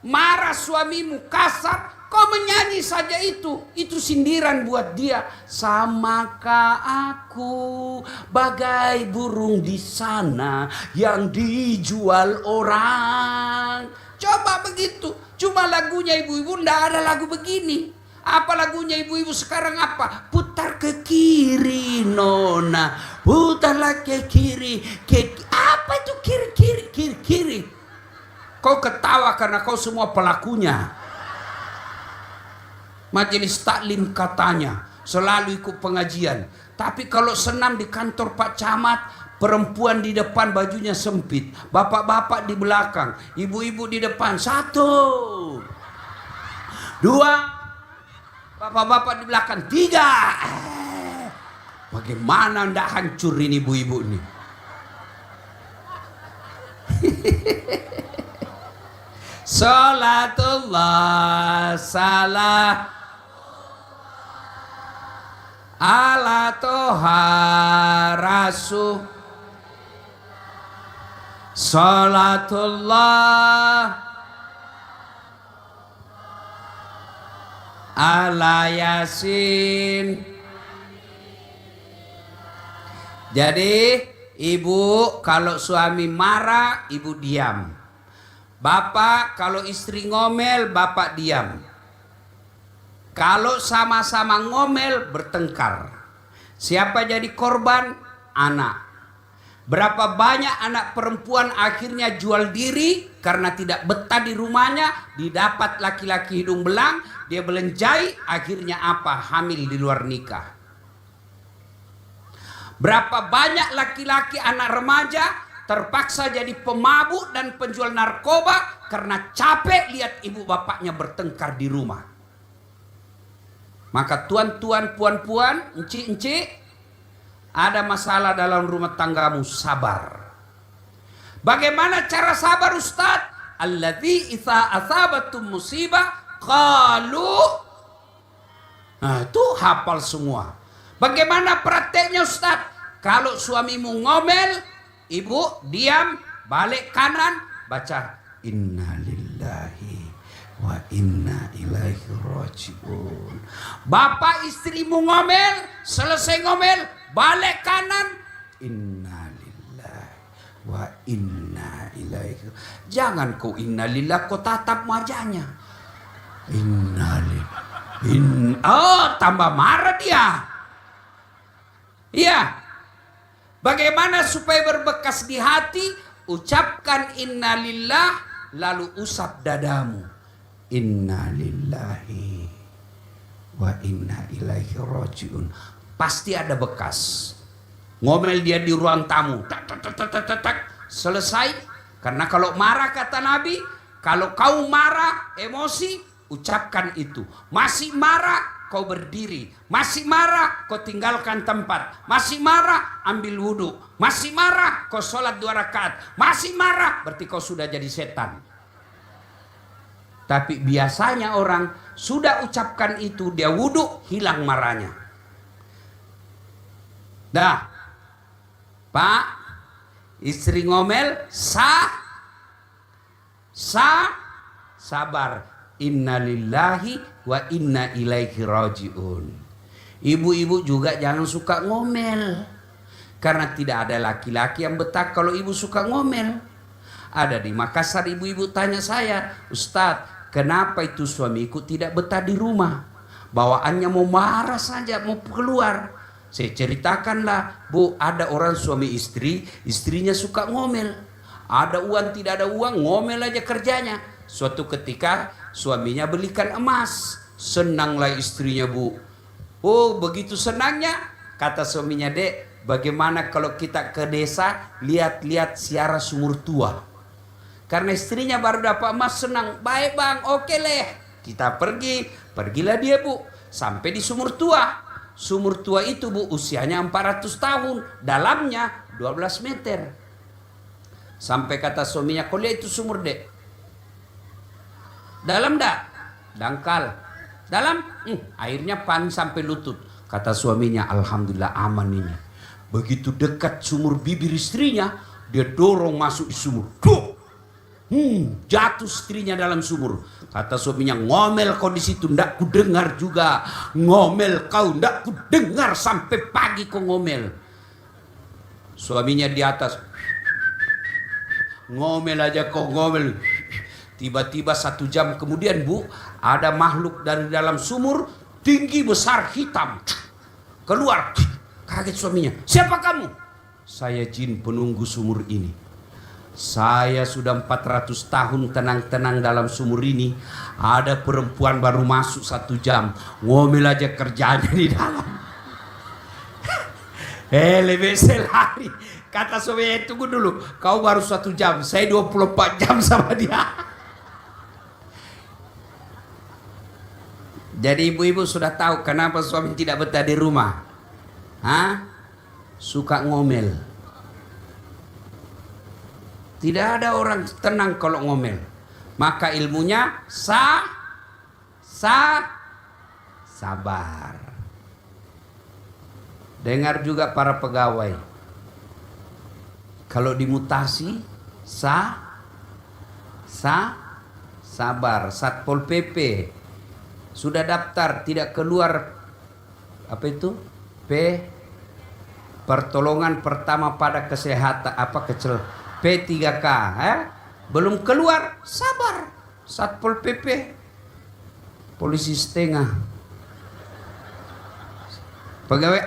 marah suamimu kasar, kau menyanyi saja itu sindiran buat dia. Samakah aku bagai burung di sana yang dijual orang? Coba begitu. Cuma lagunya ibu-ibu ndak ada lagu begini. Apa lagunya ibu-ibu sekarang apa? Putar ke kiri nona, putarlah ke kiri, apa itu kiri? Kau ketawa karena kau semua pelakunya. Majelis taklim katanya selalu ikut pengajian. Tapi kalau senam di kantor Pak Camat, perempuan di depan bajunya sempit, bapak-bapak di belakang, ibu-ibu di depan. 1, 2, bapak-bapak di belakang. 3. Bagaimana ndak hancur ini ibu-ibu ini? Salatullah salam ala toha rasul. Salatullah ala yasin. Jadi ibu kalau suami marah, ibu diam. Bapak kalau istri ngomel, bapak diam. Kalau sama-sama ngomel, bertengkar. Siapa jadi korban? Anak. Berapa banyak anak perempuan akhirnya jual diri karena tidak betah di rumahnya, didapat laki-laki hidung belang, dia belenjai, akhirnya apa? Hamil di luar nikah. Berapa banyak laki-laki anak remaja terpaksa jadi pemabuk dan penjual narkoba karena capek lihat ibu bapaknya bertengkar di rumah. Maka tuan-tuan, puan-puan, encik-encik, ada masalah dalam rumah tanggamu, sabar. Bagaimana cara sabar, Ustaz? Alladzi idza asabatum musibah qalu. Nah, itu hafal semua. Bagaimana prakteknya, Ustaz? Kalau suamimu ngomel, ibu diam, balik kanan, baca innalillahi wa inna ilaihi rajiun. Bapak istrimu ngomel, selesai ngomel, balik kanan, innalillahi wa inna ilaihi. Jangan kau innalillah, kau tatap wajahnya. Innalillahi. Oh, tambah marah dia. Iya. Bagaimana supaya berbekas di hati? Ucapkan innalillah, lalu usap dadamu. Innalillahi wa inna ilaihi rajiun. Pasti ada bekas. Ngomel dia di ruang tamu. Tak, tak, tak, tak, tak, tak, tak. Selesai. Karena kalau marah, kata Nabi, kalau kau marah, emosi, ucapkan itu. Masih marah, kau berdiri. Masih marah, kau tinggalkan tempat. Masih marah, ambil wudhu. Masih marah, kau sholat 2 rakaat. Masih marah, berarti kau sudah jadi setan. Tapi biasanya orang sudah ucapkan itu, dia wudhu, hilang marahnya. Dah, Pak, istri ngomel, sabar. Innalillahi wa inna ilaihi rajiun. Ibu-ibu juga jangan suka ngomel, karena tidak ada laki-laki yang betah kalau ibu suka ngomel. Ada di Makassar ibu-ibu tanya saya, Ustadz, kenapa itu suamiku tidak betah di rumah? Bawaannya mau marah saja, mau keluar. Saya ceritakanlah, Bu, ada orang suami istri, istrinya suka ngomel. Ada uang tidak ada uang, ngomel aja kerjanya. Suatu ketika suaminya belikan emas. Senanglah istrinya, Bu. Oh, begitu senangnya. Kata suaminya, Dek, bagaimana kalau kita ke desa lihat-lihat siara sumur tua? Karena istrinya baru dapat emas, senang. Baik bang, oke leh. Kita pergilah dia, Bu. Sampai di sumur tua. Sumur tua itu, Bu, usianya 400 tahun. Dalamnya 12 meter. Sampai kata suaminya, kau lihat itu sumur, Dek. Dalam dak? Dangkal. Dalam? Airnya paling sampai lutut. Kata suaminya, alhamdulillah aman ini. Begitu dekat sumur bibir istrinya, dia dorong masuk di sumur. Duh! Jatuh istrinya dalam sumur. Kata suaminya, ngomel kau di situ, ndak ku dengar juga. Ngomel kau, ndak ku dengar sampai pagi kau ngomel. Suaminya di atas. Ngomel aja kau ngomel. Tiba-tiba 1 jam kemudian, Bu, ada makhluk dari dalam sumur, tinggi besar hitam. Keluar. Kaget suaminya. Siapa kamu? Saya jin penunggu sumur ini. Saya sudah 400 tahun tenang-tenang dalam sumur ini. Ada perempuan baru masuk 1 jam. Ngomel aja kerjanya di dalam. Lebih selari. Kata suaminya, tunggu dulu. Kau baru 1 jam. Saya 24 jam sama dia. Jadi ibu-ibu sudah tahu kenapa suami tidak betah di rumah. Suka ngomel. Tidak ada orang tenang kalau ngomel. Maka ilmunya sabar. Dengar juga para pegawai. Kalau dimutasi sabar. Satpol PP sudah daftar tidak keluar pertolongan pertama pada kesehatan P3K belum keluar, sabar. Satpol PP polisi setengah pegawai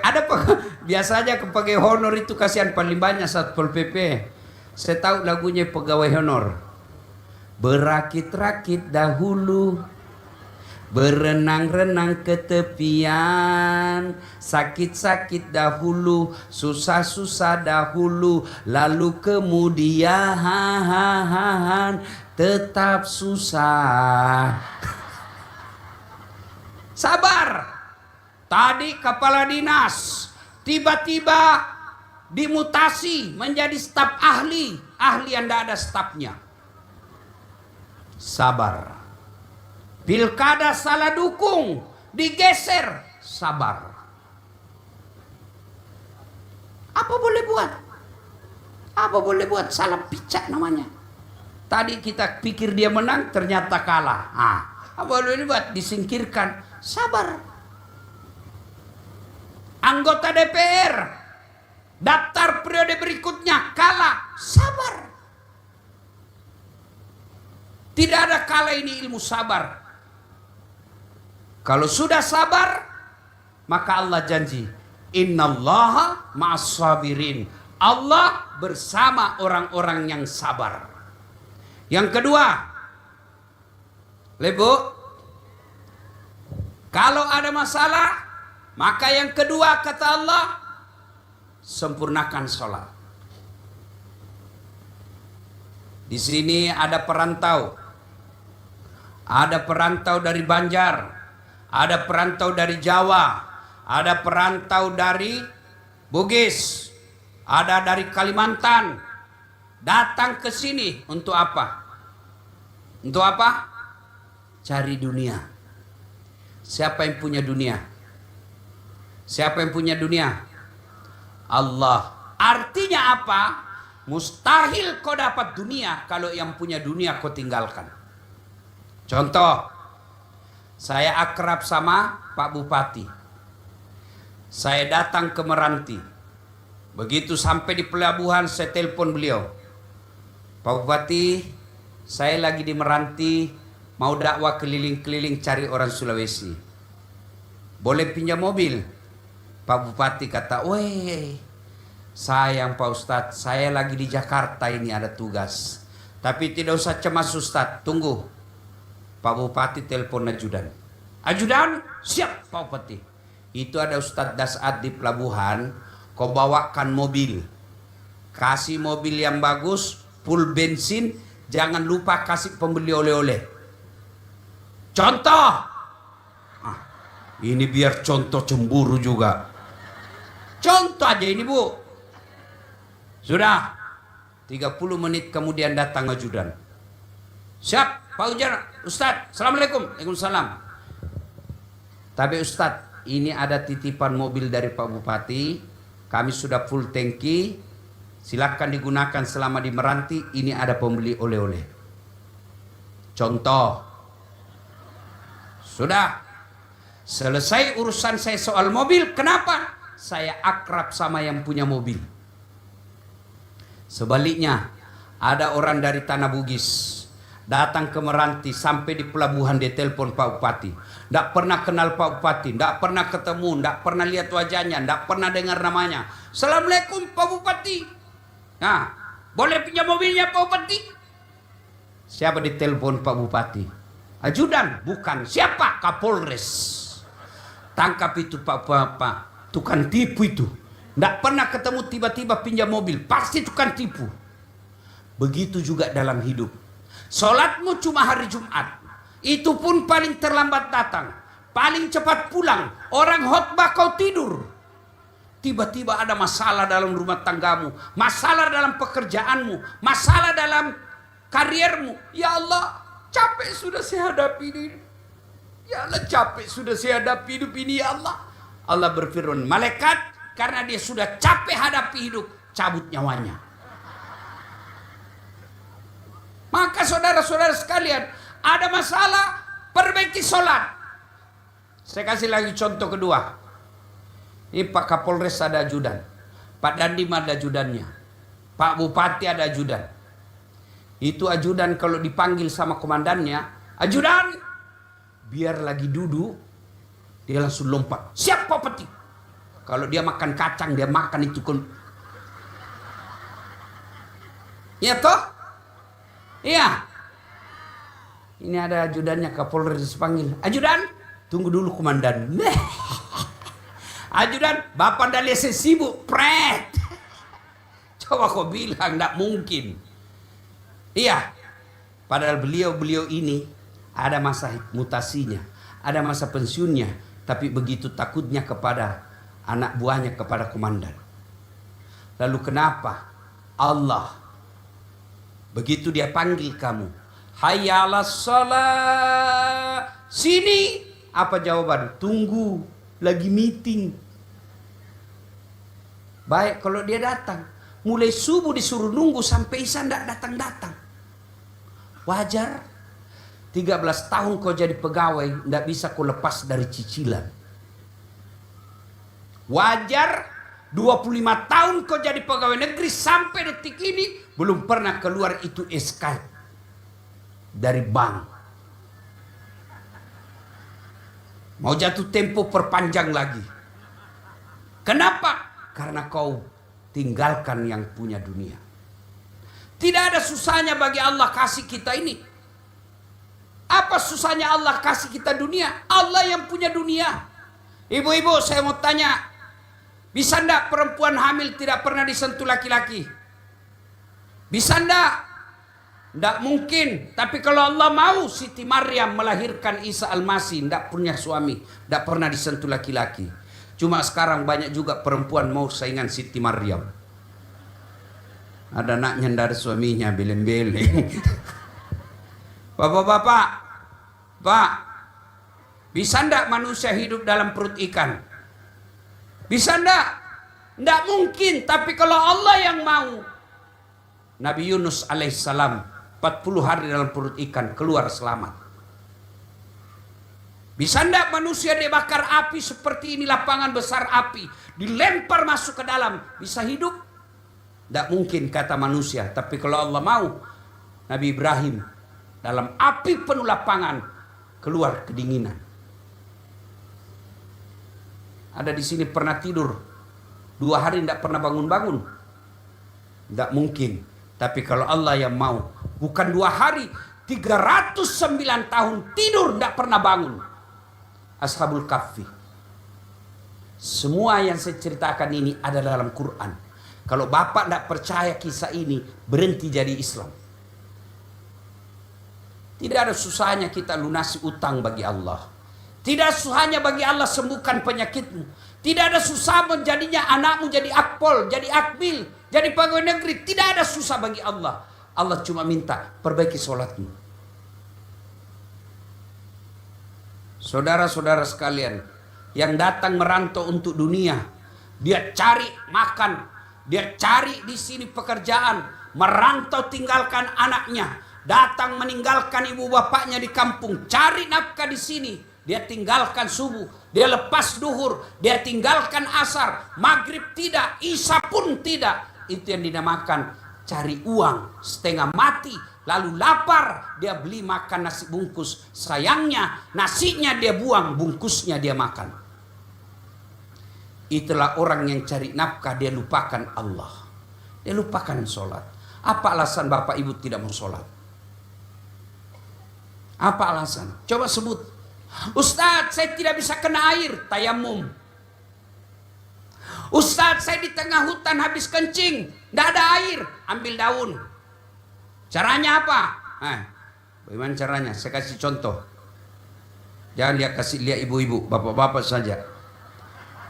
biasanya ke pegawai honor itu kasihan paling banyak Satpol PP. Saya tahu lagunya pegawai honor. Berakit-rakit dahulu, berenang-renang ke tepian, sakit-sakit dahulu, susah-susah dahulu, lalu kemudian tetap susah. Sabar. Tadi kepala dinas tiba-tiba dimutasi menjadi staf ahli yang tidak ada stafnya. Sabar. Pilkada salah dukung, digeser, sabar. Apa boleh buat? Salah picak namanya. Tadi kita pikir dia menang, ternyata kalah. Apa boleh buat? Disingkirkan, sabar. Anggota DPR daftar periode berikutnya, kalah, sabar. Tidak ada kalah, ini ilmu sabar. Kalau sudah sabar, maka Allah janji, innallaha ma'as sabirin. Allah bersama orang-orang yang sabar. Yang kedua, Lebu, kalau ada masalah, maka yang kedua kata Allah, sempurnakan sholat. Di sini ada perantau. Ada perantau dari Banjar, ada perantau dari Jawa, ada perantau dari Bugis, ada dari Kalimantan. Datang ke sini untuk apa? Untuk apa? Cari dunia. Siapa yang punya dunia? Siapa yang punya dunia? Allah. Artinya apa? Mustahil kau dapat dunia kalau yang punya dunia kau tinggalkan. Contoh, saya akrab sama Pak Bupati. Saya datang ke Meranti. Begitu sampai di pelabuhan, saya telepon beliau. Pak Bupati, saya lagi di Meranti, mau dakwah keliling-keliling cari orang Sulawesi. Boleh pinjam mobil? Pak Bupati kata, weh, sayang Pak Ustadz, saya lagi di Jakarta ini ada tugas. Tapi tidak usah cemas Ustadz, tunggu. Pak Bupati telepon ajudan. Ajudan, siap Pak Bupati. Itu ada Ustadz Dasad di pelabuhan, kau bawakan mobil. Kasih mobil yang bagus, full bensin, jangan lupa kasih pembeli oleh-oleh. Contoh. Ini biar contoh cemburu juga. Contoh aja ini Bu. Sudah 30 menit kemudian datang ajudan. Siap Pak Ustadz, Assalamualaikum. Waalaikumsalam. Tapi Ustadz, ini ada titipan mobil dari Pak Bupati. Kami sudah full tangki. Silakan digunakan selama di Meranti. Ini ada pembeli oleh-oleh. Contoh. Sudah. Selesai urusan saya soal mobil. Kenapa? Saya akrab sama yang punya mobil. Sebaliknya, ada orang dari Tanah Bugis datang ke Meranti, sampai di pelabuhan dia telepon Pak Bupati. Tidak pernah kenal Pak Bupati, tidak pernah ketemu, tidak pernah lihat wajahnya, tidak pernah dengar namanya. Assalamualaikum Pak Bupati. Nah, boleh pinjam mobilnya Pak Bupati? Siapa ditelepon Pak Bupati? Ajudan? Bukan. Siapa? Kapolres. Tangkap itu Pak, tukang tipu itu. Tidak pernah ketemu, tiba-tiba pinjam mobil. Pasti tukang tipu. Begitu juga dalam hidup. Sholatmu cuma hari Jumat. Itu pun paling terlambat datang. Paling cepat pulang. Orang khotbah kau tidur. Tiba-tiba ada masalah dalam rumah tanggamu, masalah dalam pekerjaanmu, masalah dalam kariermu. Ya Allah, capek sudah saya hadapi ini. Ya Allah, capek sudah saya hadapi hidup ini, ya Allah. Allah berfirman, malaikat, karena dia sudah capek hadapi hidup, cabut nyawanya. Maka saudara-saudara sekalian, ada masalah, perbaiki sholat. Saya kasih lagi contoh kedua. Ini Pak Kapolres ada ajudan, Pak Dandim ada ajudannya, Pak Bupati ada ajudan. Itu ajudan kalau dipanggil sama komandannya, ajudan, biar lagi duduk, dia langsung lompat. Siap Pak Peti. Kalau dia makan kacang, dia makan itu. Ya toh? Iya. Ini ada ajudannya, Kapolres dipanggil. Ajudan, tunggu dulu komandan. Ajudan, bapak dah lesen sibuk, pret. Coba kau bilang, tidak mungkin. Iya, padahal beliau ini ada masa mutasinya, ada masa pensiunnya, tapi begitu takutnya kepada anak buahnya, kepada komandan. Lalu kenapa Allah begitu dia panggil kamu, hayya 'alas shalah, sini, apa jawaban? Tunggu, lagi meeting. Baik kalau dia datang, mulai subuh disuruh nunggu sampai isya tidak datang-datang. Wajar. 13 tahun kau jadi pegawai, tidak bisa kau lepas dari cicilan. Wajar. 25 tahun kau jadi pegawai negeri, sampai detik ini belum pernah keluar itu SK dari bank. Mau jatuh tempo perpanjang lagi. Kenapa? Karena kau tinggalkan yang punya dunia. Tidak ada susahnya bagi Allah kasih kita ini. Apa susahnya Allah kasih kita dunia? Allah yang punya dunia. Ibu-ibu, saya mau tanya, bisa ndak perempuan hamil tidak pernah disentuh laki-laki? Bisa ndak? Tidak mungkin. Tapi kalau Allah mau, Siti Maryam melahirkan Isa Al-Masih, tidak punya suami, tidak pernah disentuh laki-laki. Cuma sekarang banyak juga perempuan mau saingan Siti Maryam. Ada anaknya dari suaminya, beleng-beleng. Bapak-bapak, Pak, bisa ndak manusia hidup dalam perut ikan? Bisa ndak? Ndak mungkin. Tapi kalau Allah yang mau, Nabi Yunus alaihissalam 40 hari dalam perut ikan, keluar selamat. Bisa ndak manusia dibakar api seperti ini, lapangan besar api, dilempar masuk ke dalam, bisa hidup? Ndak mungkin kata manusia. Tapi kalau Allah mau, Nabi Ibrahim dalam api penuh lapangan, keluar kedinginan. Ada di sini pernah tidur 2 hari ndak pernah bangun-bangun? Ndak mungkin. Tapi kalau Allah yang mau, bukan 2 hari, 309 tahun tidur tidak pernah bangun. Ashabul Kahfi. Semua yang saya ceritakan ini ada dalam Quran. Kalau bapak tidak percaya kisah ini, berhenti jadi Islam. Tidak ada susahnya kita lunasi utang bagi Allah. Tidak susahnya bagi Allah sembuhkan penyakitmu. Tidak ada susah menjadinya anakmu jadi akpol, jadi akbil, jadi pegawai negeri. Tidak ada susah bagi Allah. Allah cuma minta perbaiki sholatmu. Saudara-saudara sekalian, yang datang merantau untuk dunia, dia cari makan, dia cari di sini pekerjaan, merantau tinggalkan anaknya, datang meninggalkan ibu bapaknya di kampung, cari nafkah di sini. Dia tinggalkan subuh, dia lepas duhur, dia tinggalkan asar, maghrib tidak, isya pun tidak. Itu yang dinamakan cari uang setengah mati, lalu lapar, dia beli makan nasi bungkus. Sayangnya nasinya dia buang, bungkusnya dia makan. Itulah orang yang cari nafkah, dia lupakan Allah, dia lupakan sholat. Apa alasan bapak ibu tidak mau sholat? Apa alasan? Coba sebut. Ustadz, saya tidak bisa kena air, tayamum. Ustadz, saya di tengah hutan habis kencing, tidak ada air, ambil daun. Caranya apa? Bagaimana caranya? Saya kasih contoh. Jangan lihat, kasih lihat ibu-ibu, bapak-bapak saja.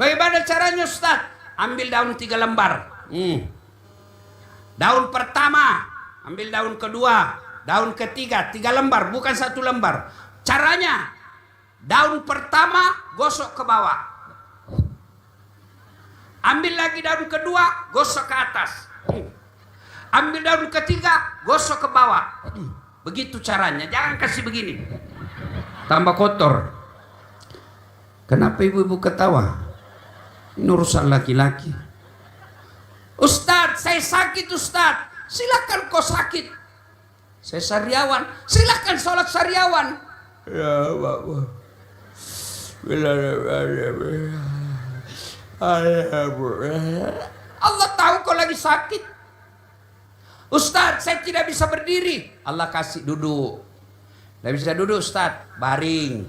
Bagaimana caranya Ustadz? ambil daun 3 lembar. Daun pertama, ambil daun kedua, daun ketiga, 3 lembar, bukan 1 lembar. Caranya, daun pertama gosok ke bawah. Ambil lagi daun kedua, gosok ke atas. Ambil daun ketiga, gosok ke bawah. Begitu caranya, jangan kasih begini. Tambah kotor. Kenapa ibu-ibu ketawa? Ini urusan laki-laki. Ustadz, saya sakit Ustadz. Silakan kau sakit. Saya sariawan. Silakan sholat sariawan. Ya Allah. Allah tahu kau lagi sakit. Ustadz, saya tidak bisa berdiri. Allah kasih duduk. Tidak bisa duduk Ustadz, baring.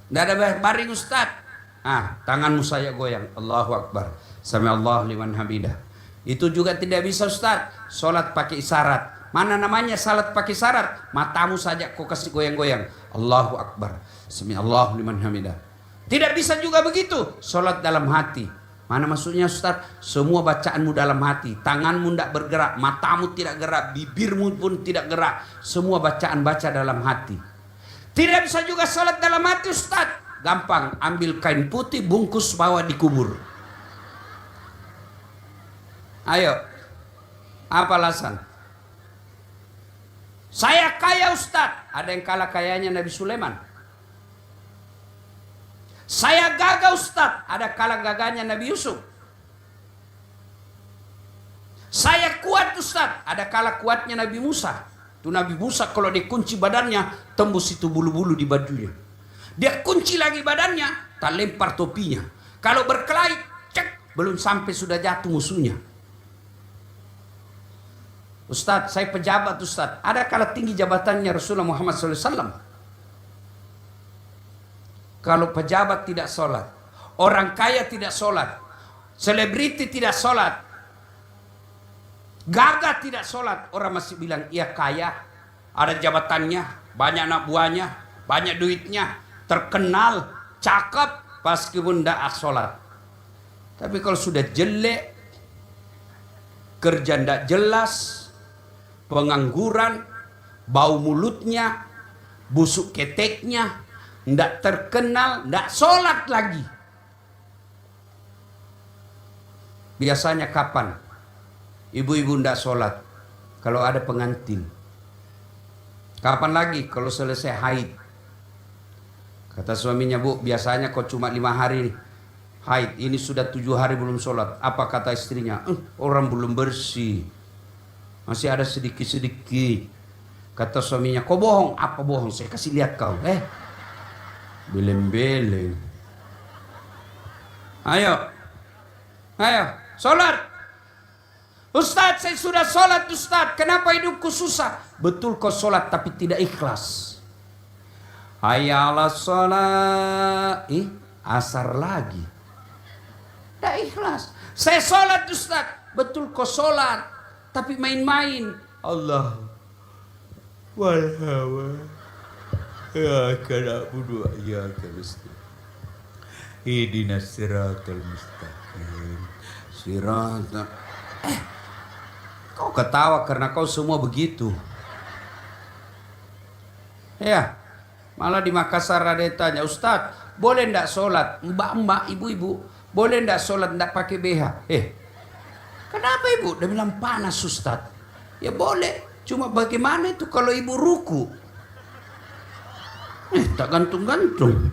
Tidak ada baring Ustadz. Tanganmu saya goyang. Allahu Akbar. Sami Allah liman hamidah. Itu juga tidak bisa Ustadz. Sholat pakai isyarat. Mana namanya salat pakai syarat? Matamu saja kau kasih goyang-goyang. Allahu Akbar. Sami Allah liman hamidah. Tidak bisa juga begitu. Sholat dalam hati. Mana maksudnya Ustaz? Semua bacaanmu dalam hati. Tanganmu tidak bergerak. Matamu tidak gerak. Bibirmu pun tidak gerak. Semua bacaan baca dalam hati. Tidak bisa juga sholat dalam hati Ustaz. Gampang. Ambil kain putih bungkus bawa dikubur. Ayo. Apa alasan? Saya kaya Ustaz. Ada yang kalah kayanya Nabi Sulaiman. Saya gagah Ustaz. Ada kalah gagahnya Nabi Yusuf. Saya kuat Ustaz. Ada kalah kuatnya Nabi Musa. Itu Nabi Musa kalau dikunci badannya, tembus itu bulu-bulu di bajunya. Dia kunci lagi badannya, tak lempar topinya. Kalau berkelahi, cek, belum sampai sudah jatuh musuhnya. Ustaz, saya pejabat Ustaz. Ada kalah tinggi jabatannya Rasulullah Muhammad SAW. Kalau pejabat tidak sholat, orang kaya tidak sholat, selebriti tidak sholat, gagah tidak sholat, orang masih bilang ia kaya, ada jabatannya, banyak anak buahnya, banyak duitnya, terkenal, cakep, meskipun tidak sholat. Tapi kalau sudah jelek, kerja tidak jelas, pengangguran, bau mulutnya, busuk keteknya, tidak terkenal, tidak sholat lagi. Biasanya kapan? Ibu-ibu tidak sholat kalau ada pengantin. Kapan lagi? Kalau selesai haid. Kata suaminya, Bu, biasanya kau cuma 5 hari haid. Ini sudah 7 hari belum sholat. Apa kata istrinya? Orang belum bersih. Masih ada sedikit-sedikit. Kata suaminya, kau bohong. Apa bohong? Saya kasih lihat kau. Beleng-beleng. Ayo. Sholat. Ustaz, saya sudah sholat Ustaz. Kenapa hidupku susah? Betul kau sholat tapi tidak ikhlas. Hayya 'alas sholat. Asar lagi. Tidak ikhlas. Saya sholat Ustaz. Betul kau sholat tapi main-main. Allah. Walhawa. Ya kana budu ya kalista. Ihdinas siratal mustaqim. Siratal. Kau ketawa karena kau semua begitu. Ya. Malah di Makassar ada yang tanya, Ustaz, boleh ndak sholat? Mbak-mbak, ibu-ibu, boleh ndak sholat ndak pakai BH? Kenapa ibu? Dia bilang panas Ustaz. Ya boleh. Cuma bagaimana itu kalau ibu ruku? Tak gantung-gantung.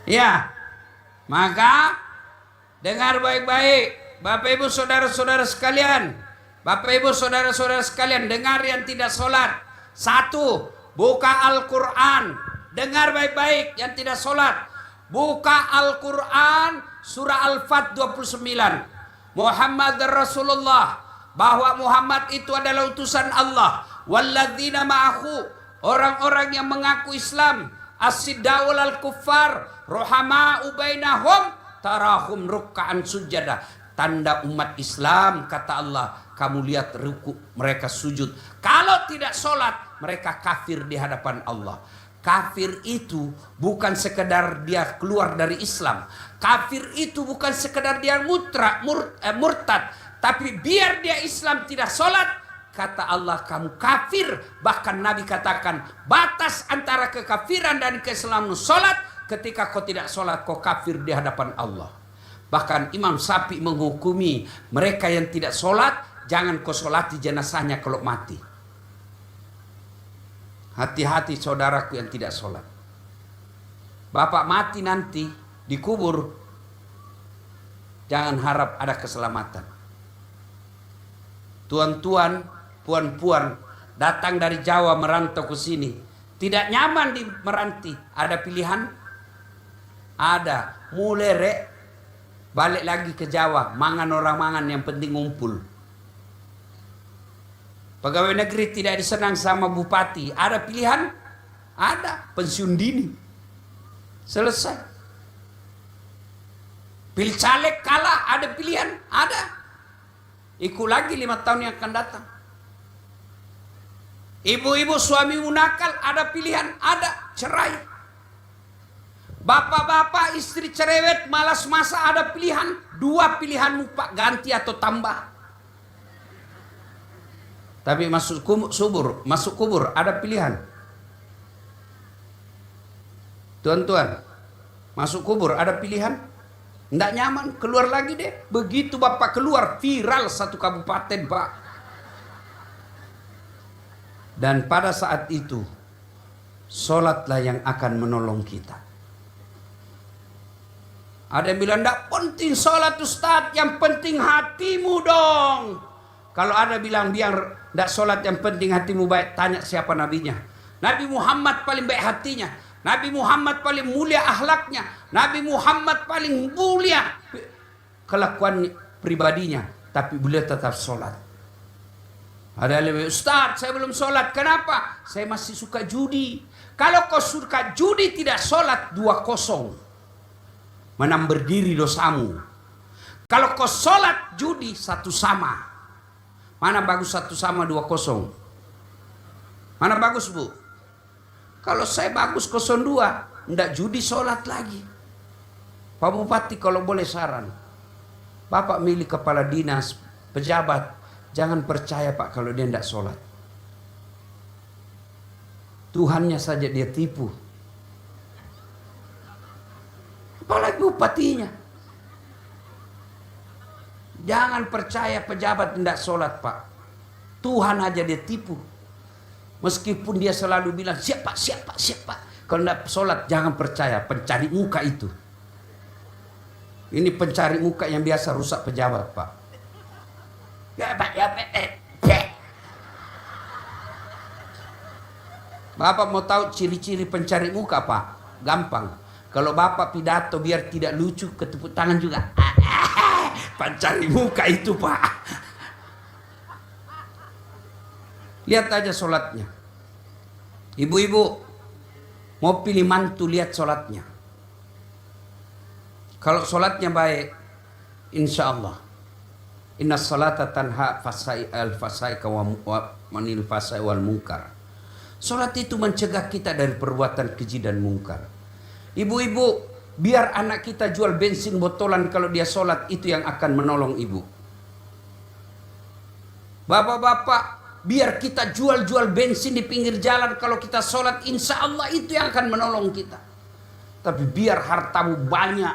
Ya, maka dengar baik-baik, Bapak Ibu saudara-saudara sekalian. Bapak Ibu saudara-saudara sekalian, dengar yang tidak sholat. 1, buka Al-Quran. Dengar baik-baik yang tidak sholat. Buka Al-Quran surah Al-Fat 29. Muhammad Rasulullah. Bahwa Muhammad itu adalah utusan Allah. Walladzina ma'ahu, orang-orang yang mengaku Islam. As-siddaul al-kuffar, rohama'u bainahum, tarahum ruk'an sujada. Tanda umat Islam, kata Allah, kamu lihat ruku mereka sujud. Kalau tidak sholat, mereka kafir di hadapan Allah. Kafir itu bukan sekedar dia keluar dari Islam. Kafir itu bukan sekedar dia murtad. Tapi biar dia Islam tidak sholat, kata Allah kamu kafir. Bahkan Nabi katakan batas antara kekafiran dan keislaman sholat. Ketika kau tidak sholat kau kafir di hadapan Allah. Bahkan Imam Syafi'i menghukumi mereka yang tidak sholat, jangan kau sholati jenazahnya kalau mati. Hati-hati saudaraku yang tidak sholat. Bapak mati nanti dikubur, jangan harap ada keselamatan. Tuan-tuan, puan-puan datang dari Jawa merantau ke sini, tidak nyaman di Meranti. Ada pilihan? Ada. Mulai rek, balik lagi ke Jawa, mangan orang mangan, yang penting ngumpul. Pegawai negeri tidak disenang sama bupati. Ada pilihan? Ada. Pensiun dini. Selesai. Pilih caleg kalah. Ada pilihan? Ada. Ikut lagi 5 tahun yang akan datang. Ibu-ibu suamimu nakal. Ada pilihan? Ada. Cerai. Bapak-bapak istri cerewet malas masak. Ada pilihan? 2 pilihanmu pak, ganti atau tambah. Tapi masuk kubur ada pilihan. Tuan-tuan, masuk kubur ada pilihan. Tidak nyaman, keluar lagi deh. Begitu bapak keluar, viral satu kabupaten pak. Dan pada saat itu, sholatlah yang akan menolong kita. Ada yang bilang, tidak penting sholat Ustaz, yang penting hatimu dong. Kalau ada bilang biar tidak sholat yang penting hatimu baik, tanya siapa nabinya. Nabi Muhammad paling baik hatinya. Nabi Muhammad paling mulia akhlaknya. Nabi Muhammad paling mulia kelakuan pribadinya. Tapi beliau tetap sholat. Ada yang lebih, Ustaz saya belum sholat. Kenapa? Saya masih suka judi. Kalau kau suka judi tidak sholat, 2-0. Menang berdiri dosamu. Kalau kau sholat judi 1 sama. Mana bagus 1 sama 2-0? Mana bagus bu? Kalau saya bagus 0-2, ndak judi sholat lagi. Pak Bupati kalau boleh saran, Bapak milih kepala dinas, pejabat, jangan percaya Pak kalau dia ndak sholat. Tuhannya saja dia tipu. Apalagi bupatinya. Jangan percaya pejabat tidak sholat pak. Tuhan aja dia tipu. Meskipun dia selalu bilang siapa. Kalau tidak sholat jangan percaya. Pencari muka itu. Ini pencari muka yang biasa rusak pejabat pak. Bapak mau tahu ciri-ciri pencari muka pak? Gampang. Kalau bapak pidato biar tidak lucu, ketepuk tangan juga. Pencari muka itu pak. Lihat aja sholatnya. Ibu-ibu mau pilih mantu, lihat sholatnya. Kalau sholatnya baik, insya Allah. Inna sholata tanha al-fasai manil fasai wal munkar. Sholat itu mencegah kita dari perbuatan keji dan mungkar. Ibu-ibu, biar anak kita jual bensin botolan kalau dia sholat, itu yang akan menolong ibu. Bapak-bapak, biar kita jual-jual bensin di pinggir jalan kalau kita sholat, insya Allah itu yang akan menolong kita. Tapi biar hartamu banyak,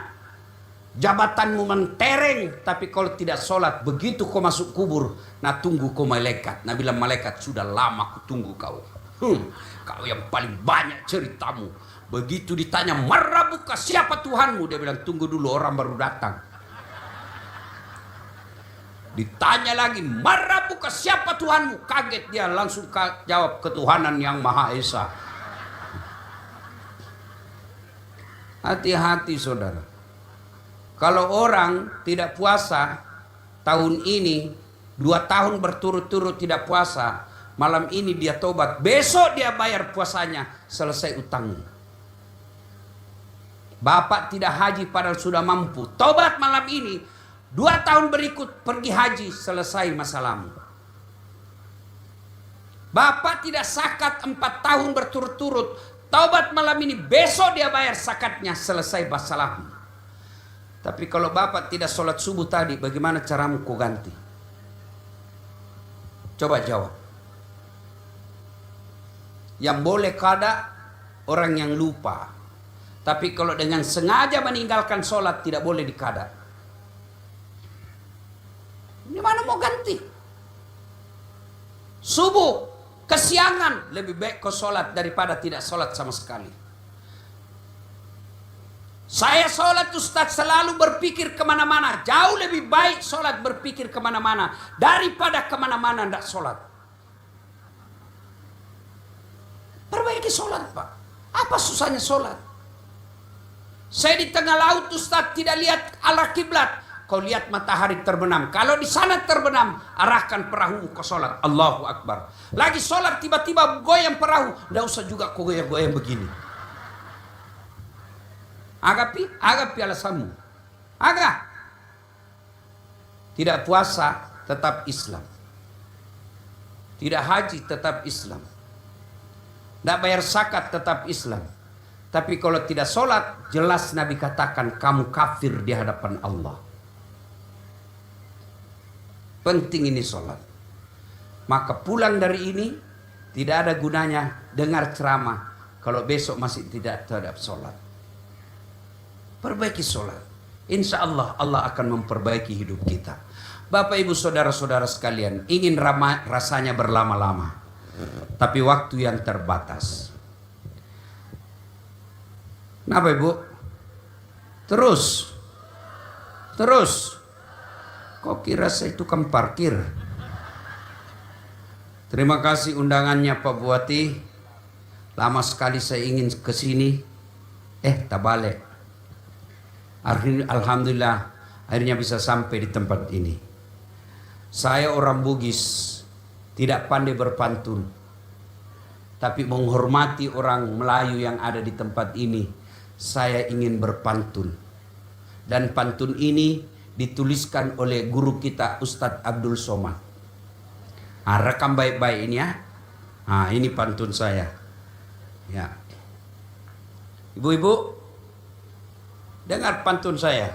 jabatanmu mentereng, tapi kalau tidak sholat, begitu kau masuk kubur, nah tunggu kau malaikat. Nah bilang malaikat, sudah lama aku tunggu kau. Kau yang paling banyak ceritamu. Begitu ditanya, "Marabuka, siapa Tuhanmu?" Dia bilang, "Tunggu dulu, orang baru datang." Ditanya lagi, "Marabuka, siapa Tuhanmu?" Kaget dia, langsung jawab, "Ketuhanan yang Maha Esa." Hati-hati saudara. Kalau orang tidak puasa tahun ini, 2 tahun berturut-turut tidak puasa, malam ini dia tobat, besok dia bayar puasanya, selesai utangnya. Bapak tidak haji padahal sudah mampu, tobat malam ini, 2 tahun berikut pergi haji, selesai masalahmu. Bapak tidak zakat 4 tahun berturut-turut, Taubat malam ini, besok dia bayar zakatnya, selesai masalah. Tapi kalau bapak tidak sholat subuh tadi, bagaimana caramu kau ganti? Coba jawab. Yang boleh kada orang yang lupa. Tapi kalau dengan sengaja meninggalkan sholat, tidak boleh dikada. Gimana mau ganti? Subuh, kesiangan, lebih baik kau sholat daripada tidak sholat sama sekali. Saya sholat Ustaz selalu berpikir kemana-mana. Jauh lebih baik sholat berpikir kemana-mana daripada kemana-mana tidak sholat. Perbaiki sholat Pak. Apa susahnya sholat? Saya di tengah laut Ustaz tidak lihat arah kiblat. Kau lihat matahari terbenam. Kalau di sana terbenam, arahkan perahu ke sholat. Allahu Akbar. Lagi sholat tiba-tiba goyang perahu. Tidak usah juga kau goyang-goyang begini. Agapi alasanmu. Agak. Tidak puasa tetap Islam. Tidak haji tetap Islam. Tidak bayar zakat tetap Islam. Tapi kalau tidak sholat, jelas Nabi katakan kamu kafir di hadapan Allah. Penting ini sholat. Maka pulang dari ini tidak ada gunanya dengar ceramah kalau besok masih tidak terhadap sholat. Perbaiki sholat. Insya Allah Allah akan memperbaiki hidup kita. Bapak ibu saudara-saudara sekalian, ingin rasanya berlama-lama, tapi waktu yang terbatas. Kenapa ibu? Terus. Kok kira saya tukang parkir? Terima kasih undangannya Pak Buati. Lama sekali saya ingin ke sini. Tak balik. Alhamdulillah akhirnya bisa sampai di tempat ini. Saya orang Bugis, tidak pandai berpantun, tapi menghormati orang Melayu yang ada di tempat ini. Saya ingin berpantun. Dan pantun ini dituliskan oleh guru kita Ustadz Abdul Somad. Rekam baik-baik ini ya. Ini pantun saya. Ya. Ibu-ibu, dengar pantun saya.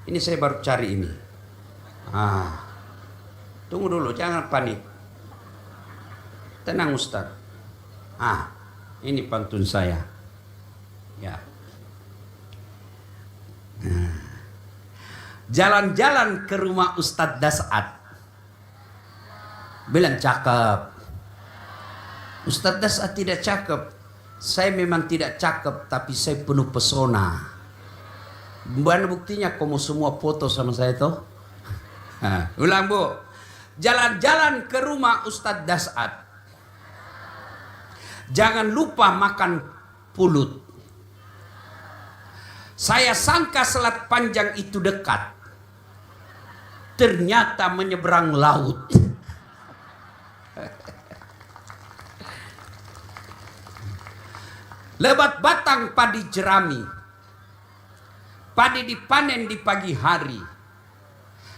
Ini saya baru cari ini. Tunggu dulu, jangan panik. Tenang Ustadz. Ini pantun saya. Ya. Jalan-jalan ke rumah Ustadz Das'ad. Bilang cakep. Ustadz Das'ad tidak cakep. Saya memang tidak cakep, tapi saya penuh pesona. Mana buktinya kamu semua foto sama saya toh? Ulang bu. Jalan-jalan ke rumah Ustadz Das'ad. Jangan lupa makan pulut. Saya sangka Selat Panjang itu dekat. Ternyata menyeberang laut. Lebat batang padi jerami. Padi dipanen di pagi hari.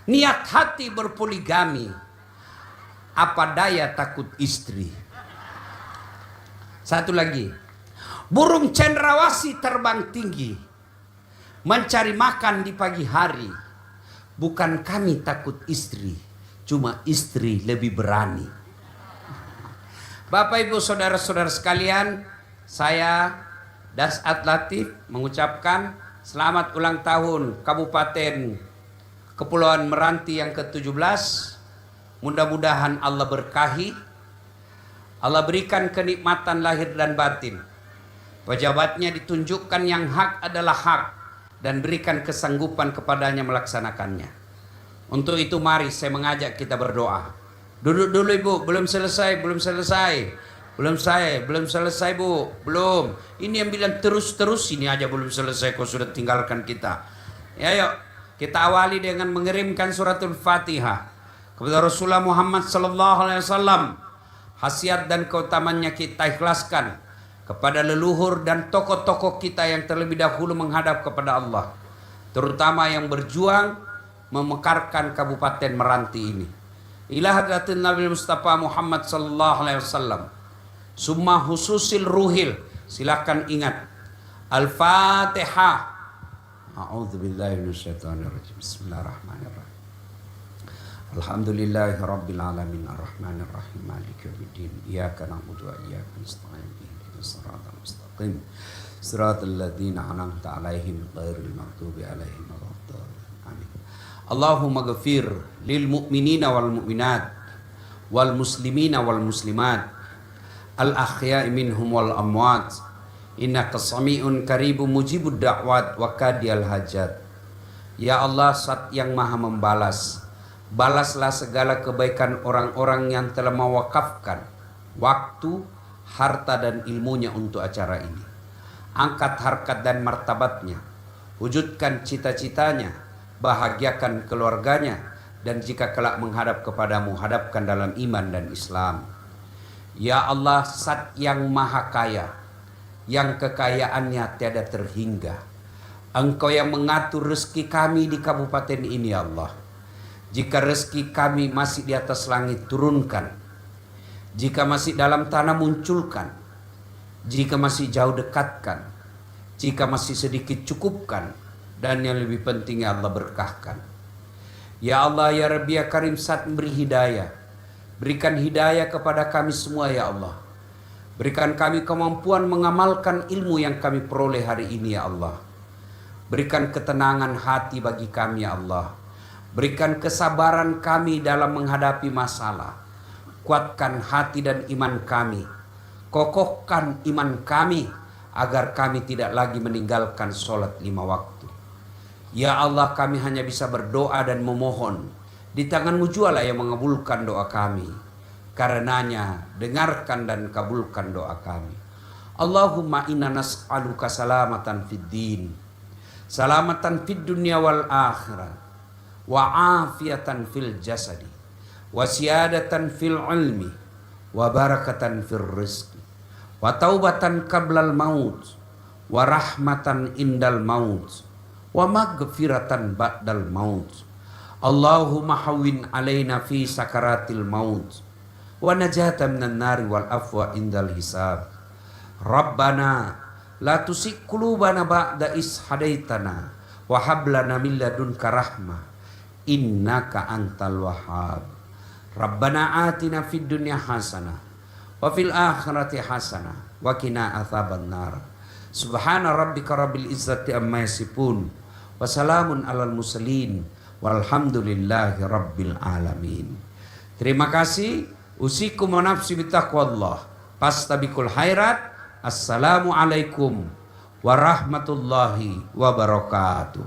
Niat hati berpoligami. Apa daya takut istri. Satu lagi. Burung cendrawasih terbang tinggi. Mencari makan di pagi hari. Bukan kami takut istri, cuma istri lebih berani. Bapak ibu saudara-saudara sekalian, saya Das'ad Latif mengucapkan selamat ulang tahun Kabupaten Kepulauan Meranti yang ke-17. Mudah-mudahan Allah berkahi, Allah berikan kenikmatan lahir dan batin. Pejabatnya ditunjukkan yang hak adalah hak, dan berikan kesanggupan kepadanya melaksanakannya. Untuk itu mari saya mengajak kita berdoa. Duduk dulu ibu, belum selesai bu, belum. Ini yang bilang terus ini aja belum selesai kau sudah tinggalkan kita. Ya yuk, kita awali dengan mengirimkan suratul Fatihah kepada Rasulullah Muhammad sallallahu alaihi wasallam. Khasiat dan keutamanya kita ikhlaskan kepada leluhur dan tokoh-tokoh kita yang terlebih dahulu menghadap kepada Allah, terutama yang berjuang memekarkan Kabupaten Meranti ini. Ila hadratin Nabi Mustafa Muhammad sallallahu alaihi wasallam. Summa hususil ruhil Silakan ingat. Al-Fatihah. A'udzubillahi minasyaitonirrajim. Bismillahirrahmanirrahim. Alhamdulillahi rabbil alamin arrahmanir rahim maliki yaumiddin. Iyyaka na'budu wa iyyaka nasta'in. Ihdinas siratal mustaqim. Siratal ladzina an'amta 'alaihim ghairil maghdubi 'alaihim waladdallin. Amin. Allahumma ghfir lil mu'minina wal mu'minat wal muslimina wal muslimat al ahya'i minhum wal amwat innaka sami'un qaribun mujibud da'wat wa qadiyal hajat. Ya Allah, Zat yang Maha membalas, balaslah segala kebaikan orang-orang yang telah mewakafkan waktu, harta dan ilmunya untuk acara ini. Angkat harkat dan martabatnya, wujudkan cita-citanya, bahagiakan keluarganya, dan jika kelak menghadap kepadamu, hadapkan dalam iman dan Islam. Ya Allah, Zat yang Maha Kaya, yang kekayaannya tiada terhingga. Engkau yang mengatur rezeki kami di kabupaten ini, ya Allah. Jika rezeki kami masih di atas langit, turunkan. Jika masih dalam tanah, munculkan. Jika masih jauh, dekatkan. Jika masih sedikit, cukupkan. Dan yang lebih penting, ya Allah, berkahkan. Ya Allah, ya Rabbi, ya Karim, Zat memberi hidayah. Berikan hidayah kepada kami semua, ya Allah. Berikan kami kemampuan mengamalkan ilmu yang kami peroleh hari ini, ya Allah. Berikan ketenangan hati bagi kami, ya Allah. Berikan kesabaran kami dalam menghadapi masalah. Kuatkan hati dan iman kami. Kokohkan iman kami agar kami tidak lagi meninggalkan sholat 5 waktu. Ya Allah, kami hanya bisa berdoa dan memohon. Di tangan-Mu jualah yang mengabulkan doa kami. Karenanya dengarkan dan kabulkan doa kami. Allahumma inna nas'aluka salamatan fid din, salamatan fid dunya wal akhirah, wa afiatan fil jasadi, wa siyadatan fil ilmi, wa barakatan fil rizqi, wa taubatan qablal maut, wa rahmatan indal maut, wa maghfiratan ba'dal maut. Allahumma hawwin alaina fi sakaratil maut, wa najatan minan nari wal afwa indal hisab. Rabbana la tusik qulubana ba'da is hadaitana wa hab lana min ladunka rahmah innaka antal wahhab. Rabbana atina fid dunya hasanah wa fil akhirati hasanah wa qina adzaban nar. Subhana rabbika rabbil izzati amma yasifun wa salamun alal mursalin walhamdulillahi rabbil alamin. Terima kasih. Usikum wa nafsi bitaqwallah. Fastabiqul khairat. Assalamualaikum warahmatullahi wabarakatuh.